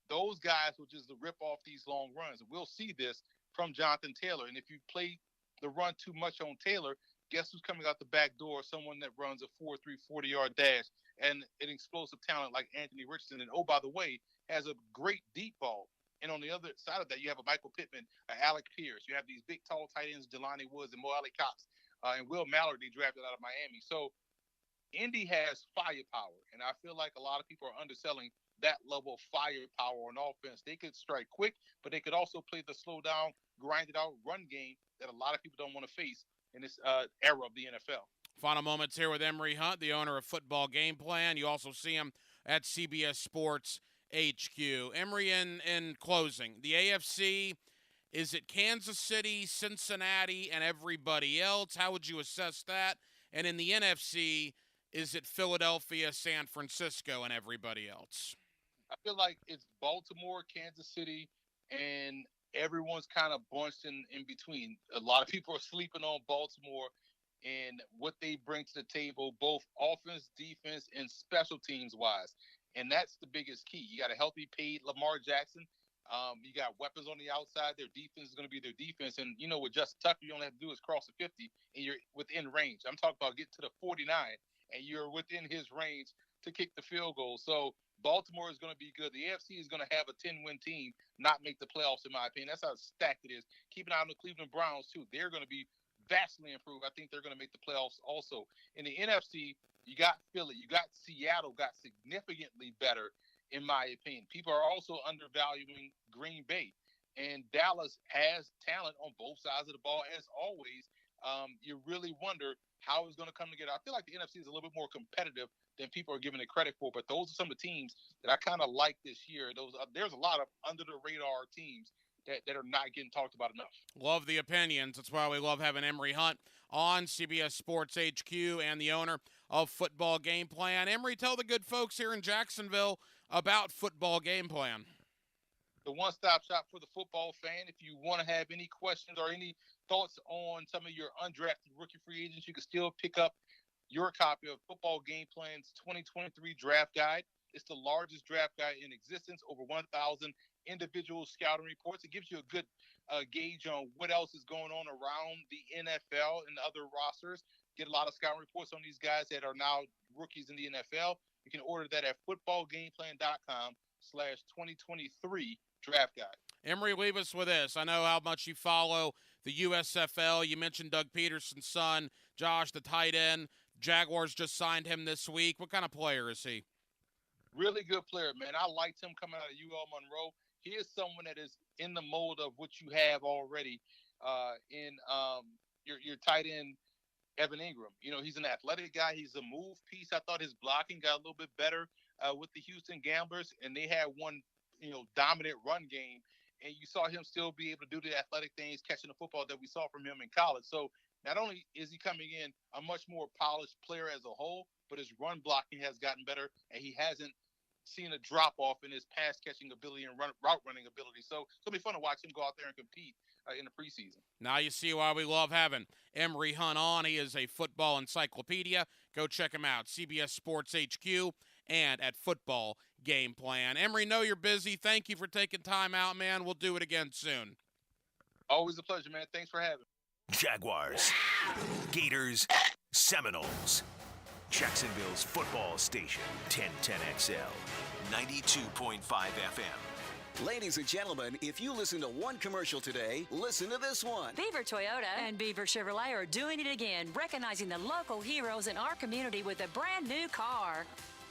Those guys will just rip off these long runs. We'll see this from Jonathan Taylor. And if you play the run too much on Taylor, guess who's coming out the back door? Someone that runs a 4.3 40-yard dash and an explosive talent like Anthony Richardson. And, oh, by the way, has a great deep ball. And on the other side of that, you have a Michael Pittman, Alec Pierce. You have these big, tall tight ends, Jelani Woods and Mo Alley Cox, and Will Mallory, they drafted out of Miami. So Indy has firepower, and I feel like a lot of people are underselling that level of firepower on offense. They could strike quick, but they could also play the slow down, grinded out run game that a lot of people don't want to face in this era of the NFL. Final moments here with Emory Hunt, the owner of Football Game Plan. You also see him at CBS Sports HQ. Emory, in closing, the AFC, is it Kansas City, Cincinnati, and everybody else? How would you assess that? And in the NFC, is it Philadelphia, San Francisco, and everybody else? I feel like it's Baltimore, Kansas City, and everyone's kind of bunched in between. A lot of people are sleeping on Baltimore and what they bring to the table, both offense, defense, and special teams wise. And that's the biggest key. You got a healthy paid Lamar Jackson. You got weapons on the outside. Their defense is going to be their defense. And, you know, with Justin Tucker, you only have to do is cross the 50, and you're within range. I'm talking about getting to the 49, and you're within his range to kick the field goal. So Baltimore is going to be good. The AFC is going to have a 10-win team not make the playoffs, in my opinion. That's how stacked it is. Keep an eye on the Cleveland Browns, too. They're going to be vastly improved. I think they're going to make the playoffs also. In the NFC, you got Philly. You got Seattle got significantly better, in my opinion. People are also undervaluing Green Bay. And Dallas has talent on both sides of the ball, as always. You really wonder how it's going to come together. I feel like the NFC is a little bit more competitive than people are giving it credit for, but those are some of the teams that I kind of like this year. There's a lot of under-the-radar teams that are not getting talked about enough. Love the opinions. That's why we love having Emory Hunt on CBS Sports HQ and the owner of Football Game Plan. Emory, tell the good folks here in Jacksonville about Football Game Plan. The one-stop shop for the football fan. If you want to have any questions or any thoughts on some of your undrafted rookie free agents, you can still pick up your copy of Football Game Plan's 2023 Draft Guide. It's the largest draft guide in existence, over 1,000 individual scouting reports. It gives you a good gauge on what else is going on around the NFL and other rosters. Get a lot of scouting reports on these guys that are now rookies in the NFL. You can order that at footballgameplan.com/2023 Draft Guide. Emory, leave us with this. I know how much you follow the USFL. You mentioned Doug Peterson's son, Josh, the tight end. Jaguars just signed him this week. What kind of player is he? Really good player, man. I liked him coming out of UL Monroe. He is someone that is in the mold of what you have already in your tight end, Evan Ingram. You know, he's an athletic guy. He's a move piece. I thought his blocking got a little bit better with the Houston Gamblers, and they had one, dominant run game. And you saw him still be able to do the athletic things, catching the football that we saw from him in college. So not only is he coming in a much more polished player as a whole, but his run blocking has gotten better, and he hasn't seen a drop-off in his pass-catching ability and route-running ability. So it's going to be fun to watch him go out there and compete in the preseason. Now you see why we love having Emory Hunt on. He is a football encyclopedia. Go check him out, CBS Sports HQ and at Football Game Plan. Emory, know you're busy. Thank you for taking time out, man. We'll do it again soon. Always a pleasure, man. Thanks for having me. Jaguars, Gators, Seminoles. Jacksonville's football station, 1010XL, 92.5 FM. Ladies and gentlemen, if you listen to one commercial today, listen to this one. Beaver Toyota and Beaver Chevrolet are doing it again, recognizing the local heroes in our community with a brand new car.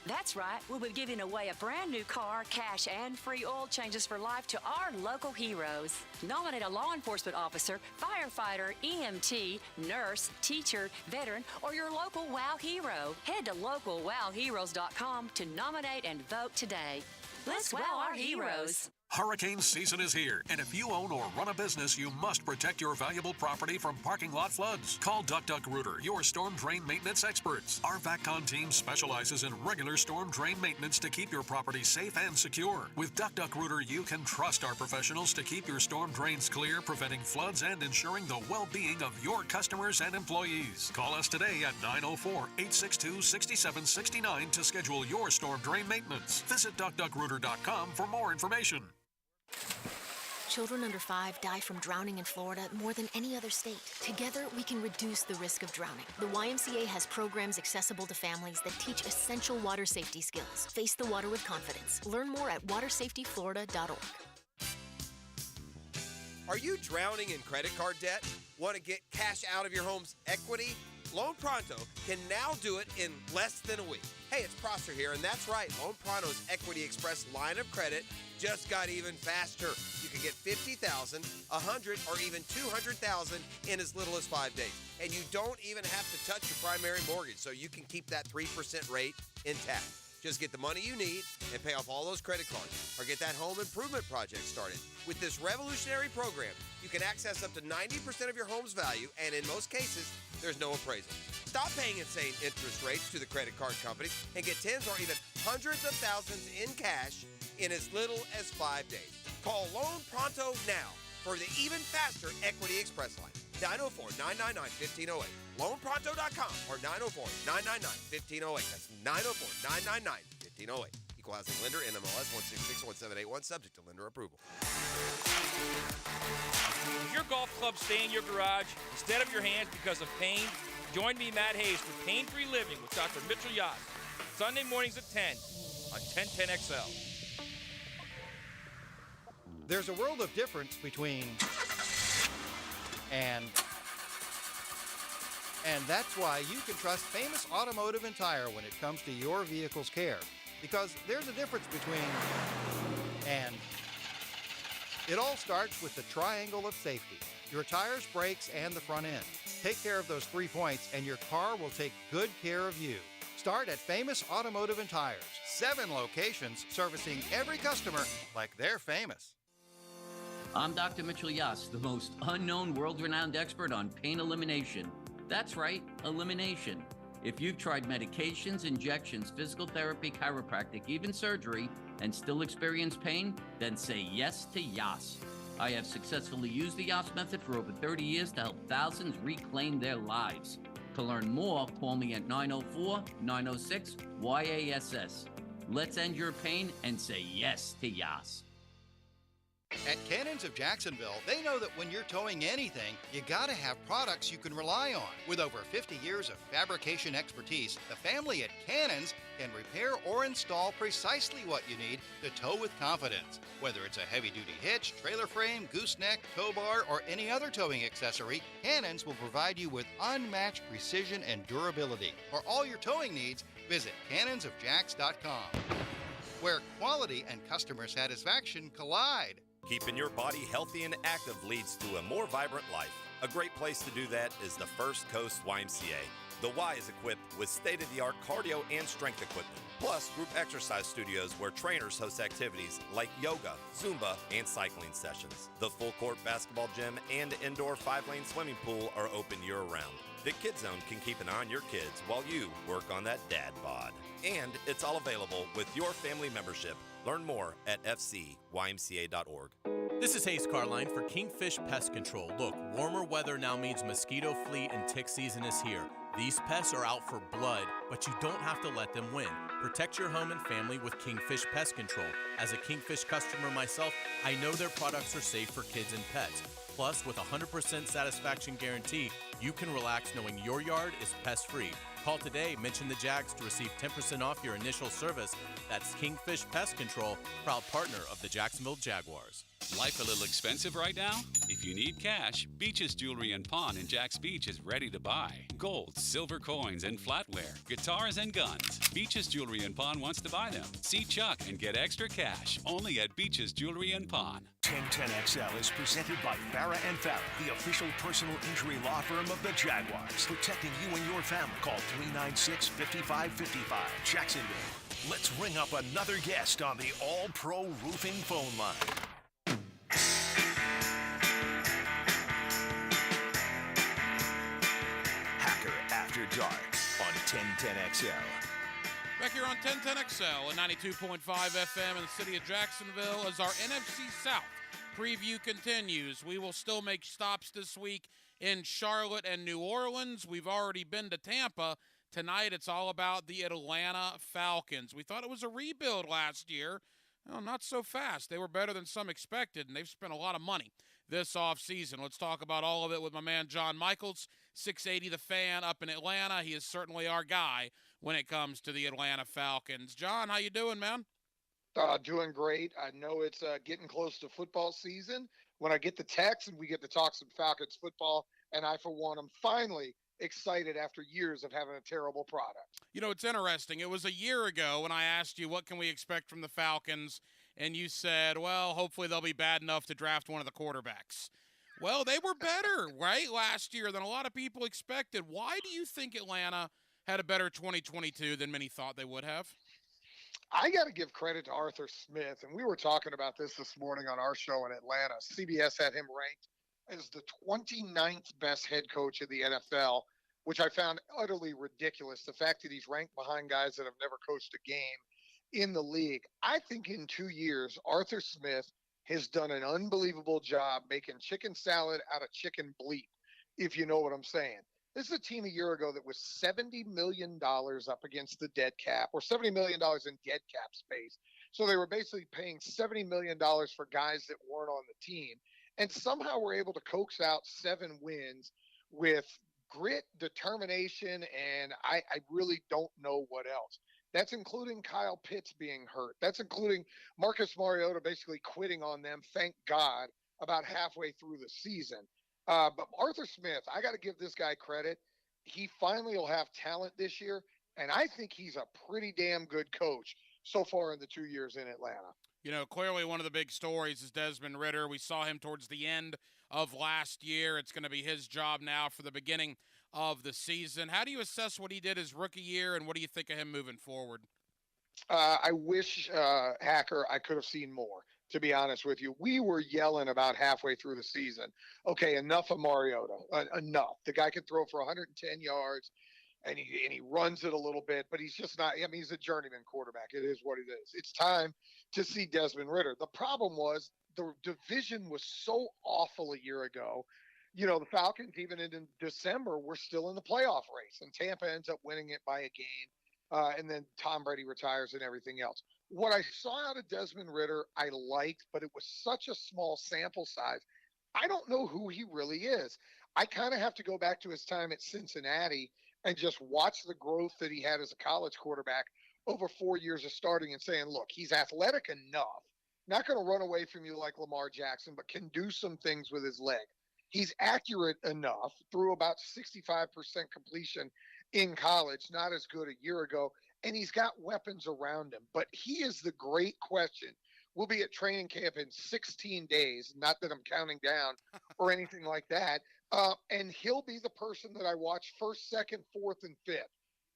That's right, we'll be giving away a brand new car, cash, and free oil changes for life to our local heroes. Nominate a law enforcement officer, firefighter, EMT, nurse, teacher, veteran, or your local WOW hero. Head to localwowheroes.com to nominate and vote today. Let's wow our heroes. Hurricane season is here, and if you own or run a business, you must protect your valuable property from parking lot floods. Call Duck Duck Rooter, your storm drain maintenance experts. Our VACCON team specializes in regular storm drain maintenance to keep your property safe and secure. With Duck Duck Rooter, you can trust our professionals to keep your storm drains clear, preventing floods and ensuring the well-being of your customers and employees. Call us today at 904-862-6769 to schedule your storm drain maintenance. Visit DuckDuckRooter.com for more information. Children under 5 die from drowning in Florida more than any other state. Together, we can reduce the risk of drowning. The YMCA has programs accessible to families that teach essential water safety skills. Face the water with confidence. Learn more at watersafetyflorida.org. Are you drowning in credit card debt? Want to get cash out of your home's equity? Loan Pronto can now do it in less than a week. Hey, it's Prosser here, and that's right. Loan Pronto's Equity Express line of credit just got even faster. You can get $50,000, $100,000, or even $200,000 in as little as 5 days. And you don't even have to touch your primary mortgage, so you can keep that 3% rate intact. Just get the money you need and pay off all those credit cards, or get that home improvement project started. With this revolutionary program, you can access up to 90% of your home's value, and in most cases, there's no appraisal. Stop paying insane interest rates to the credit card companies and get tens or even hundreds of thousands in cash in as little as 5 days. Call Loan Pronto now for the even faster Equity Express line. 904-999-1508. LoanPronto.com or 904-999-1508. That's 904-999-1508. Equal housing lender, NMLS 1661781, subject to lender approval. Does your golf club stay in your garage instead of your hands because of pain? Join me, Matt Hayes, for Pain-Free Living with Dr. Mitchell Yas. Sunday mornings at 10 on 1010XL. There's a world of difference between and that's why you can trust Famous Automotive and Tire when it comes to your vehicle's care. Because there's a difference between and. It all starts with the triangle of safety. Your tires, brakes, and the front end. Take care of those 3 points and your car will take good care of you. Start at Famous Automotive and Tires. 7 locations servicing every customer like they're famous. I'm Dr. Mitchell Yas, the most unknown world-renowned expert on pain elimination. That's right, elimination. If you've tried medications, injections, physical therapy, chiropractic, even surgery, and still experience pain, then say yes to Yas. I have successfully used the Yas method for over 30 years to help thousands reclaim their lives. To learn more, call me at 904-906-YASS. Let's end your pain and say yes to Yas. At Cannons of Jacksonville, they know that when you're towing anything, you gotta have products you can rely on. With over 50 years of fabrication expertise, the family at Cannons can repair or install precisely what you need to tow with confidence. Whether it's a heavy-duty hitch, trailer frame, gooseneck, tow bar, or any other towing accessory, Cannons will provide you with unmatched precision and durability. For all your towing needs, visit cannonsofjacks.com, where quality and customer satisfaction collide. Keeping your body healthy and active leads to a more vibrant life. A great place to do that is the First Coast YMCA. The Y is equipped with state-of-the-art cardio and strength equipment, plus group exercise studios where trainers host activities like yoga, Zumba, and cycling sessions. The full-court basketball gym and indoor 5-lane swimming pool are open year-round. The Kid Zone can keep an eye on your kids while you work on that dad bod. And it's all available with your family membership. Learn more at fcymca.org. This is Hayes Carline for Kingfish Pest Control. Look, warmer weather now means mosquito, flea, and tick season is here. These pests are out for blood, but you don't have to let them win. Protect your home and family with Kingfish Pest Control. As a Kingfish customer myself, I know their products are safe for kids and pets. Plus, with a 100% satisfaction guarantee, you can relax knowing your yard is pest-free. Call today, mention the Jags to receive 10% off your initial service. That's Kingfish Pest Control, proud partner of the Jacksonville Jaguars. Life a little expensive right now? If you need cash, Beaches Jewelry and Pawn in Jax Beach is ready to buy. Gold, silver coins, and flatware, guitars and guns. Beaches Jewelry and Pawn wants to buy them. See Chuck and get extra cash only at Beaches Jewelry and Pawn. 1010XL is presented by Farah and Farah, the official personal injury law firm of the Jaguars. Protecting you and your family. Call 396-5555. Jacksonville. Let's ring up another guest on the All-Pro Roofing phone line. Hacker After Dark on 1010XL. Back here on 1010XL and 92.5 FM in the city of Jacksonville as our NFC South preview continues. We will still make stops this week in Charlotte and New Orleans. We've already been to Tampa. Tonight it's all about the Atlanta Falcons. We thought it was a rebuild last year. Well, not so fast. They were better than some expected, and they've spent a lot of money this offseason. Let's talk about all of it with my man John Michaels, 680 The Fan up in Atlanta. He is certainly our guy when it comes to the Atlanta Falcons. John, how you doing, man? Doing great. I know it's getting close to football season. When I get the text and we get to talk some Falcons football, and I, for one, am finally excited after years of having a terrible product. You know, it's interesting. It was a year ago when I asked you, what can we expect from the Falcons? And you said, well, hopefully they'll be bad enough to draft one of the quarterbacks. Well, they were better, right, last year than a lot of people expected. Why do you think Atlanta had a better 2022 than many thought they would have? I got to give credit to Arthur Smith, and we were talking about this morning on our show in Atlanta. CBS had him ranked as the 29th best head coach in the NFL, which I found utterly ridiculous. The fact that he's ranked behind guys that have never coached a game in the league. I think in 2 years, Arthur Smith has done an unbelievable job making chicken salad out of chicken bleep, if you know what I'm saying. This is a team a year ago that was $70 million up against the dead cap, or $70 million in dead cap space. So they were basically paying $70 million for guys that weren't on the team. And somehow we're able to coax out 7 wins with grit, determination, and I really don't know what else. That's including Kyle Pitts being hurt. That's including Marcus Mariota basically quitting on them, thank God, about halfway through the season. But Arthur Smith, I got to give this guy credit. He finally will have talent this year, and I think he's a pretty damn good coach so far in the 2 years in Atlanta. You know, clearly one of the big stories is Desmond Ridder. We saw him towards the end of last year. It's going to be his job now for the beginning of the season. How do you assess what he did his rookie year, and what do you think of him moving forward? I wish, Hacker, I could have seen more, to be honest with you. We were yelling about halfway through the season, okay, enough of Mariota, enough. The guy can throw for 110 yards, and he runs it a little bit, but he's just not – I mean, he's a journeyman quarterback. It is what it is. It's time to see Desmond Ridder. The problem was the division was so awful a year ago. You know, the Falcons, even in December, were still in the playoff race, and Tampa ends up winning it by a game, and then Tom Brady retires and everything else. What I saw out of Desmond Ridder, I liked, but it was such a small sample size. I don't know who he really is. I kind of have to go back to his time at Cincinnati and just watch the growth that he had as a college quarterback over 4 years of starting and saying, look, he's athletic enough, not going to run away from you like Lamar Jackson, but can do some things with his leg. He's accurate enough, through about 65% completion in college, not as good a year ago, and he's got weapons around him. But he is the great question. We'll be at training camp in 16 days, not that I'm counting down or anything like that, and he'll be the person that I watch first, second, fourth, and fifth.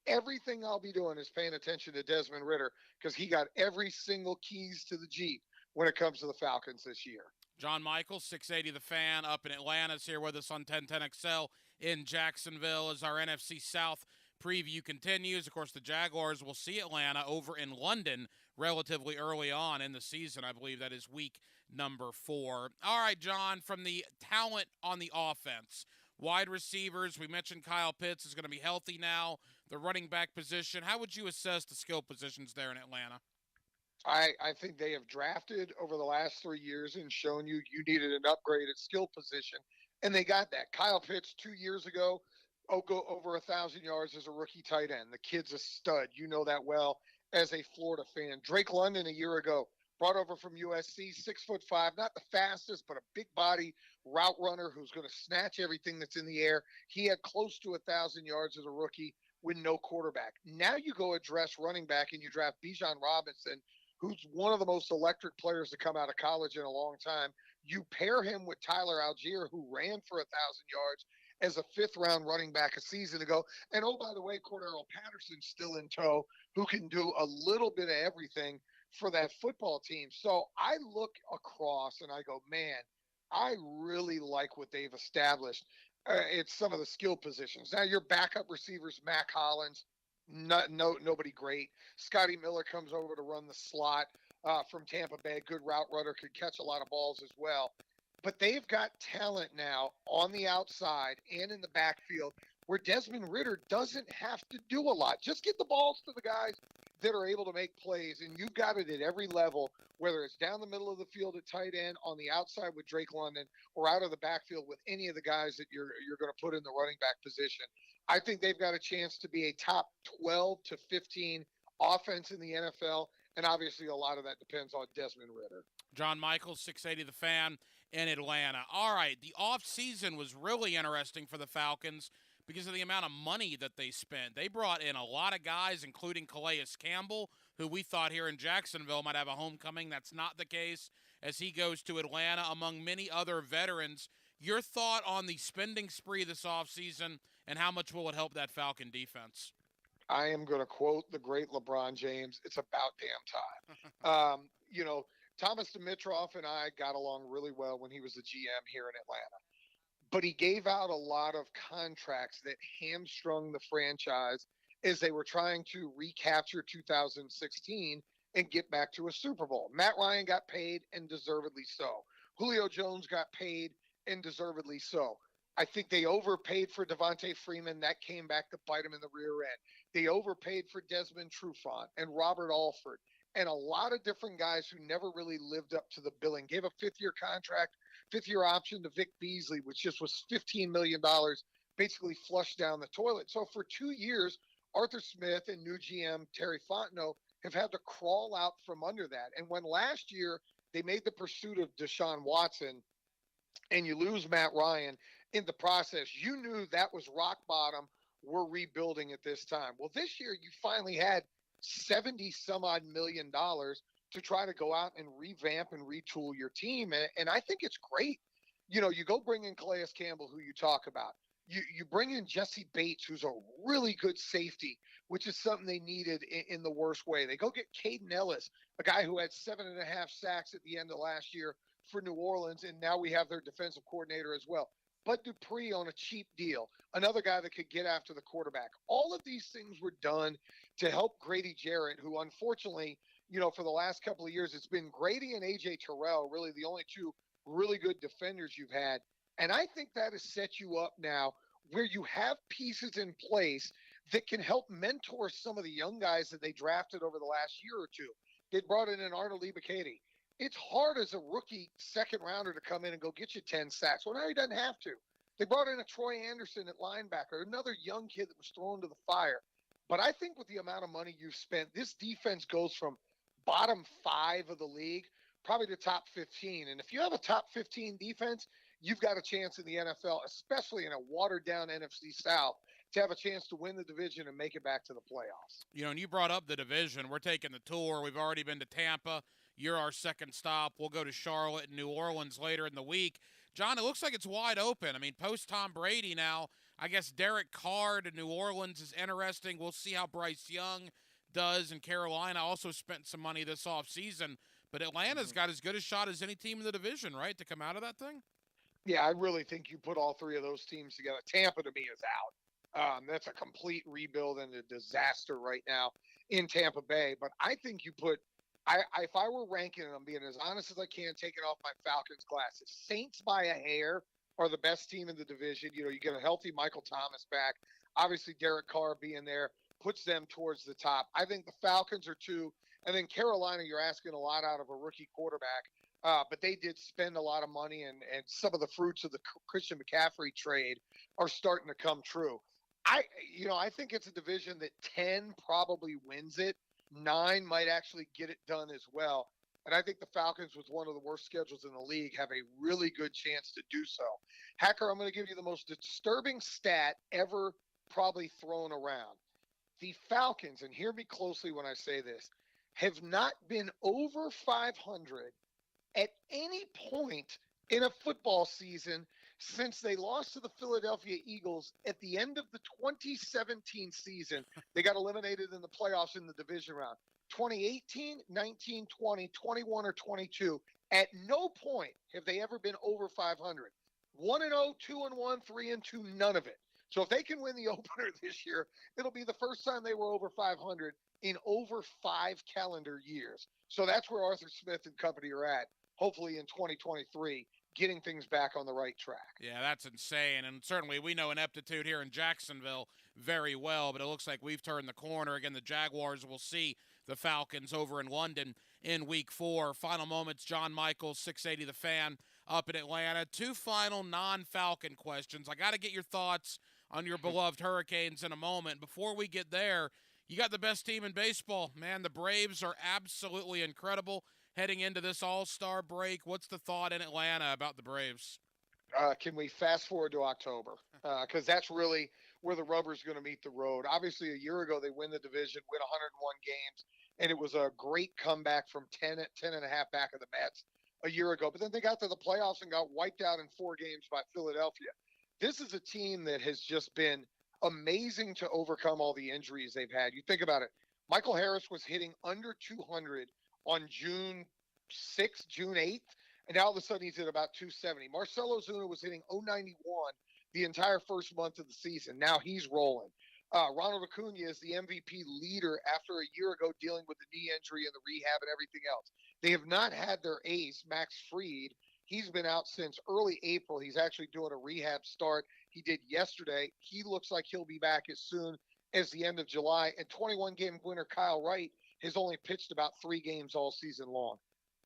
Everything I'll be doing is paying attention to Desmond Ridder because he got every single keys to the Jeep when it comes to the Falcons this year. John Michael, 680 The Fan, up in Atlanta, is here with us on 1010XL in Jacksonville as our NFC South preview continues. Of course, the Jaguars will see Atlanta over in London relatively early on in the season. I believe that is week number 4. All right, John, from the talent on the offense, wide receivers, we mentioned Kyle Pitts is going to be healthy now. The running back position, how would you assess the skill positions there in Atlanta? I think they have drafted over the last 3 years and shown you needed an upgrade at skill position, and they got that. Kyle Pitts 2 years ago, go over 1,000 yards as a rookie tight end. The kid's a stud. You know that well as a Florida fan. Drake London a year ago, brought over from USC, 6'5", not the fastest, but a big body route runner who's going to snatch everything that's in the air. He had close to 1,000 yards as a rookie with no quarterback. Now you go address running back and you draft Bijan Robinson, who's one of the most electric players to come out of college in a long time. You pair him with Tyler Algier, who ran for 1,000 yards as a 5th-round running back a season ago. And, oh, by the way, Cordero Patterson's still in tow, who can do a little bit of everything for that football team. So I look across and I go, man, I really like what they've established. It's some of the skill positions. Now, your backup receivers, Mac Hollins, nobody great. Scotty Miller comes over to run the slot from Tampa Bay. Good route runner, could catch a lot of balls as well. But they've got talent now on the outside and in the backfield where Desmond Ridder doesn't have to do a lot. Just get the balls to the guys that are able to make plays, and you've got it at every level, whether it's down the middle of the field at tight end, on the outside with Drake London, or out of the backfield with any of the guys that you're going to put in the running back position. I think they've got a chance to be a top 12 to 15 offense in the NFL, and obviously a lot of that depends on Desmond Ridder. John Michaels, 680 The Fan in Atlanta. All right, the offseason was really interesting for the Falcons because of the amount of money that they spent. They brought in a lot of guys, including Calais Campbell, who we thought here in Jacksonville might have a homecoming. That's not the case as he goes to Atlanta, among many other veterans. Your thought on the spending spree this offseason, and how much will it help that Falcon defense? I am going to quote the great LeBron James. It's about damn time. Thomas Dimitroff and I got along really well when he was the GM here in Atlanta. But he gave out a lot of contracts that hamstrung the franchise as they were trying to recapture 2016 and get back to a Super Bowl. Matt Ryan got paid, and deservedly so. Julio Jones got paid, and deservedly so. I think they overpaid for Devontae Freeman. That came back to bite them in the rear end. They overpaid for Desmond Trufant and Robert Alford and a lot of different guys who never really lived up to the billing. Gave a fifth-year contract, fifth-year option to Vic Beasley, which just was $15 million, basically flushed down the toilet. So for 2 years, Arthur Smith and new GM Terry Fontenot have had to crawl out from under that. And when last year they made the pursuit of Deshaun Watson and you lose Matt Ryan in the process, you knew that was rock bottom. We're rebuilding at this time. Well, this year you finally had 70 some odd $1 million to try to go out and revamp and retool your team. And I think it's great. You know, you go bring in Calais Campbell, who you talk about. You bring in Jesse Bates, who's a really good safety, which is something they needed in the worst way. They go get Caden Ellis, a guy who had 7.5 sacks at the end of last year for New Orleans, and now we have their defensive coordinator as well. Bud Dupree on a cheap deal, another guy that could get after the quarterback. All of these things were done to help Grady Jarrett, who unfortunately, you know, for the last couple of years, it's been Grady and A.J. Terrell, really the only two really good defenders you've had. And I think that has set you up now where you have pieces in place that can help mentor some of the young guys that they drafted over the last year or two. They brought in an Arnold Ebiketie. It's hard as a rookie second rounder to come in and go get you 10 sacks. Well, now he doesn't have to. They brought in a Troy Anderson at linebacker, another young kid that was thrown to the fire. But I think with the amount of money you've spent, this defense goes from bottom 5 of the league probably to top 15. And if you have a top 15 defense, you've got a chance in the NFL, especially in a watered-down NFC South, to have a chance to win the division and make it back to the playoffs. You know, and you brought up the division. We're taking the tour. We've already been to Tampa. You're our second stop. We'll go to Charlotte and New Orleans later in the week. John, it looks like it's wide open. I mean, post Tom Brady now, I guess Derek Carr to New Orleans is interesting. We'll see how Bryce Young does. And Carolina also spent some money this offseason. But Atlanta's got as good a shot as any team in the division, right, to come out of that thing? Yeah, I really think you put all three of those teams together. Tampa, to me, is out. That's a complete rebuild and a disaster right now in Tampa Bay. But I think you put if I were ranking it, I'm being as honest as I can, taking off my Falcons glasses. Saints by a hair are the best team in the division. You know, you get a healthy Michael Thomas back. Obviously, Derek Carr being there puts them towards the top. I think the Falcons are 2. And then Carolina, you're asking a lot out of a rookie quarterback. But they did spend a lot of money, and some of the fruits of the Christian McCaffrey trade are starting to come true. I think it's a division that 10 probably wins it. 9 might actually get it done as well. And I think the Falcons, with one of the worst schedules in the league, have a really good chance to do so. Hacker, I'm going to give you the most disturbing stat ever probably thrown around. The Falcons, and hear me closely when I say this, have not been over 500 at any point in a football season since they lost to the Philadelphia Eagles at the end of the 2017 season. They got eliminated in the playoffs in the division round. 2018, 19, 20, 21, or 22. At no point have they ever been over 500. 1-0, 2-1, 3-2, none of it. So if they can win the opener this year, it'll be the first time they were over 500 in over 5 calendar years. So that's where Arthur Smith and company are at, hopefully in 2023, getting things back on the right track. Yeah, that's insane. And certainly we know ineptitude here in Jacksonville very well, but it looks like we've turned the corner. Again, the Jaguars will see the Falcons over in London in Week 4. Final moments, John Michaels, 680 The Fan, up in Atlanta. 2 final non-Falcon questions. I got to get your thoughts on your beloved Hurricanes in a moment. Before we get there, you got the best team in baseball. Man, the Braves are absolutely incredible heading into this all-star break. What's the thought in Atlanta about the Braves? Can we fast forward to October? Because that's really where the rubber's going to meet the road. Obviously, a year ago, they win the division, win 101 games, and it was a great comeback from 10 and a half back of the Mets a year ago. But then they got to the playoffs and got wiped out in 4 games by Philadelphia. This is a team that has just been amazing to overcome all the injuries they've had. You think about it. Michael Harris was hitting under 200 on June 6th, June 8th, and now all of a sudden he's at about 270. Marcell Ozuna was hitting 091 the entire first month of the season. Now he's rolling. Ronald Acuna is the MVP leader after a year ago dealing with the knee injury and the rehab and everything else. They have not had their ace, Max Fried, He's been out since early April. He's actually doing a rehab start. He did yesterday. He looks like he'll be back as soon as the end of July. And 21-game winner Kyle Wright has only pitched about 3 games all season long.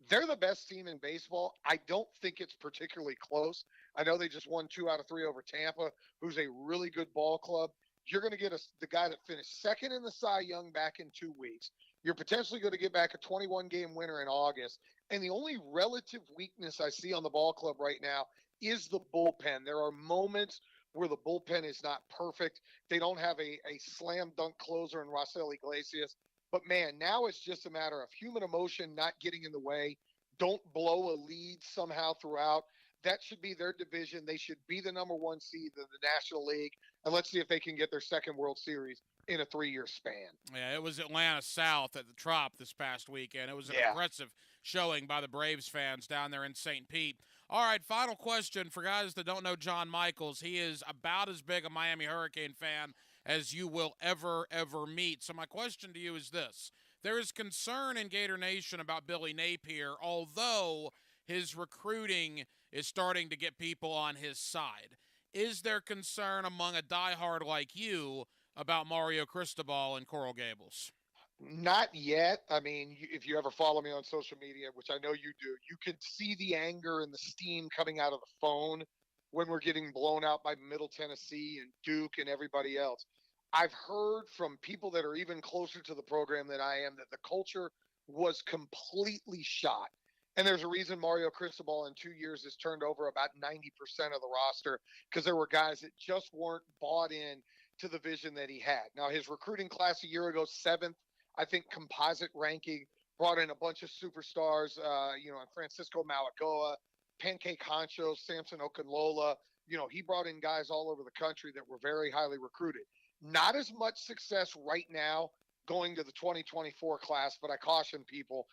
They're the best team in baseball. I don't think it's particularly close. I know they just won 2 out of 3 over Tampa, who's a really good ball club. You're going to get the guy that finished second in the Cy Young back in 2 weeks. You're potentially going to get back a 21-game winner in August. And the only relative weakness I see on the ball club right now is the bullpen. There are moments where the bullpen is not perfect. They don't have a slam dunk closer in Raisel Iglesias. But, man, now it's just a matter of human emotion not getting in the way. Don't blow a lead somehow throughout. That should be their division. They should be the number 1 seed in the National League. And let's see if they can get their second World Series in a 3-year span. Yeah, it was Atlanta South at the Trop this past weekend. It was an impressive showing by the Braves fans down there in St. Pete. All right, final question for guys that don't know John Michaels. He is about as big a Miami Hurricane fan as you will ever meet. So my question to you is this. There is concern in Gator Nation about Billy Napier, although his recruiting is starting to get people on his side. Is there concern among a diehard like you about Mario Cristobal and Coral Gables? Not yet. I mean, if you ever follow me on social media, which I know you do, you can see the anger and the steam coming out of the phone when we're getting blown out by Middle Tennessee and Duke and everybody else. I've heard from people that are even closer to the program than I am that the culture was completely shot. And there's a reason Mario Cristobal in 2 years has turned over about 90% of the roster, because there were guys that just weren't bought in to the vision that he had. Now, his recruiting class a year ago, 7th, I think, composite ranking, brought in a bunch of superstars, Francisco Malagoa, Pancake Honcho, Samson Okunlola. He brought in guys all over the country that were very highly recruited. Not as much success right now going to the 2024 class, but I caution people,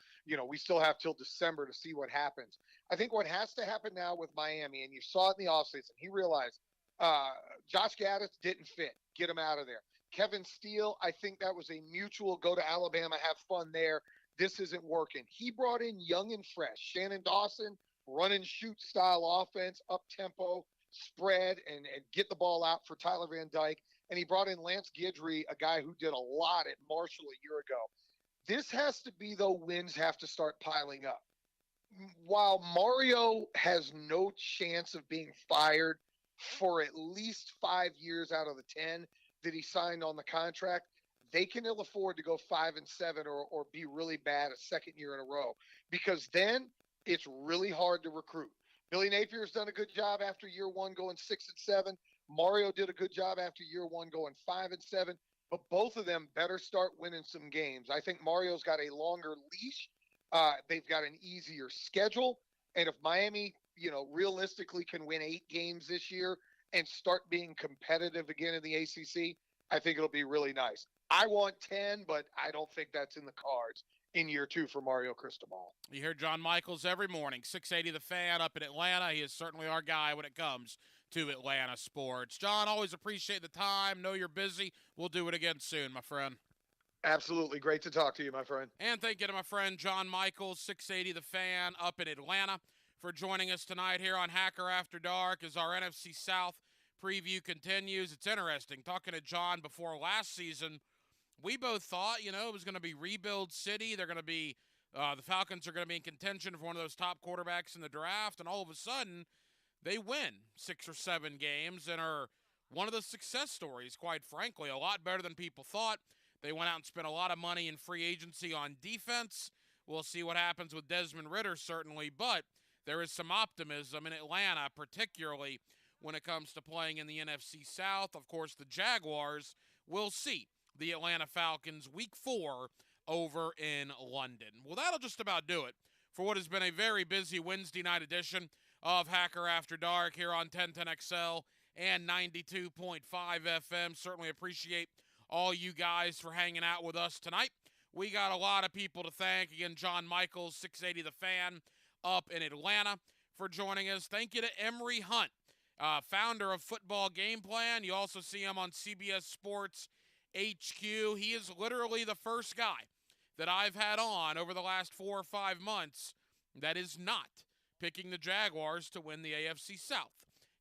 we still have till December to see what happens. I think what has to happen now with Miami, and you saw it in the offseason, he realized Josh Gaddis didn't fit. Get him out of there. Kevin Steele, I think that was a mutual go to Alabama, have fun there. This isn't working. He brought in young and fresh. Shannon Dawson, run and shoot style offense, up tempo, spread, and get the ball out for Tyler Van Dyke. And he brought in Lance Guidry, a guy who did a lot at Marshall a year ago. This has to be, though, wins have to start piling up. While Mario has no chance of being fired for at least 5 years out of the 10 that he signed on the contract, they can ill afford to go 5-7 or be really bad a second year in a row, because then it's really hard to recruit. Billy Napier's done a good job after year 1 going 6-7. Mario did a good job after year 1 going 5-7, but both of them better start winning some games. I think Mario's got a longer leash. They've got an easier schedule. And if Miami, realistically can win 8 games this year and start being competitive again in the ACC, I think it'll be really nice. I want 10, but I don't think that's in the cards in year 2 for Mario Cristobal. You hear John Michaels every morning, 680 The Fan up in Atlanta. He is certainly our guy when it comes to Atlanta sports. John, always appreciate the time. Know you're busy. We'll do it again soon, my friend. Absolutely. Great to talk to you, my friend. And thank you to my friend John Michaels, 680 The Fan up in Atlanta, for joining us tonight here on Hacker After Dark as our NFC South preview continues. It's interesting. Talking to John before last season, we both thought, it was going to be rebuild city. They're going to be, the Falcons are going to be in contention for one of those top quarterbacks in the draft. And all of a sudden, they win 6 or 7 games and are one of the success stories, quite frankly, a lot better than people thought. They went out and spent a lot of money in free agency on defense. We'll see what happens with Desmond Ridder, certainly, but there is some optimism in Atlanta, particularly when it comes to playing in the NFC South. Of course, the Jaguars will see the Atlanta Falcons week 4 over in London. Well, that'll just about do it for what has been a very busy Wednesday night edition of Hacker After Dark here on 1010XL and 92.5 FM. Certainly appreciate all you guys for hanging out with us tonight. We got a lot of people to thank. Again, John Michaels, 680 The Fan up in Atlanta, for joining us. Thank you to Emery Hunt, founder of Football Game Plan. You also see him on CBS Sports HQ. He is literally the first guy that I've had on over the last 4 or 5 months that is not picking the Jaguars to win the AFC South.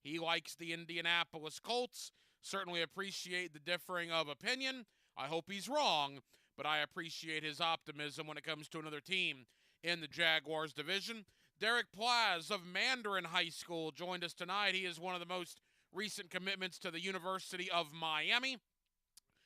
He likes the Indianapolis Colts. Certainly appreciate the differing of opinion. I hope he's wrong, but I appreciate his optimism when it comes to another team in the Jaguars division. Derek Plaz of Mandarin High School joined us tonight. He is one of the most recent commitments to the University of Miami.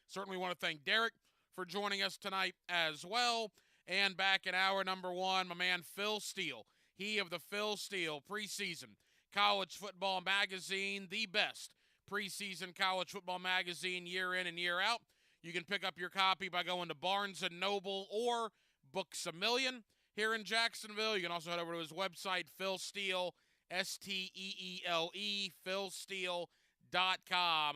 Certainly want to thank Derek for joining us tonight as well. And back in hour number one, my man Phil Steele. He of the Phil Steele preseason college football magazine, the best preseason college football magazine year in and year out. You can pick up your copy by going to Barnes & Noble or Books A Million here in Jacksonville. You can also head over to his website, Phil Steele, STEELE, philsteele.com.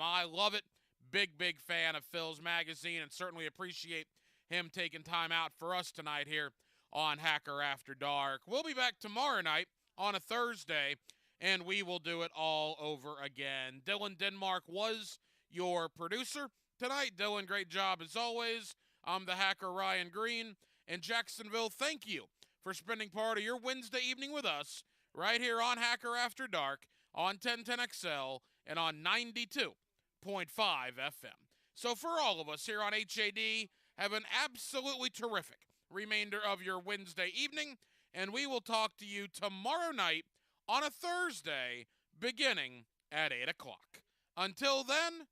I love it. Big fan of Phil's magazine, and certainly appreciate him taking time out for us tonight here on Hacker After Dark. We'll be back tomorrow night on a Thursday, and we will do it all over again. Dylan Denmark was your producer tonight. Dylan, great job as always. I'm the Hacker Ryan Green. And Jacksonville, thank you for spending part of your Wednesday evening with us right here on Hacker After Dark on 1010XL and on 92.5 FM. So for all of us here on HAD, have an absolutely terrific remainder of your Wednesday evening, and we will talk to you tomorrow night on a Thursday beginning at 8 o'clock. Until then,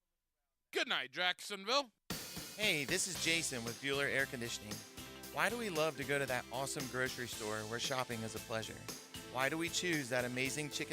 good night, Jacksonville. Hey, this is Jason with Bueller Air Conditioning. Why do we love to go to that awesome grocery store where shopping is a pleasure? Why do we choose that amazing chicken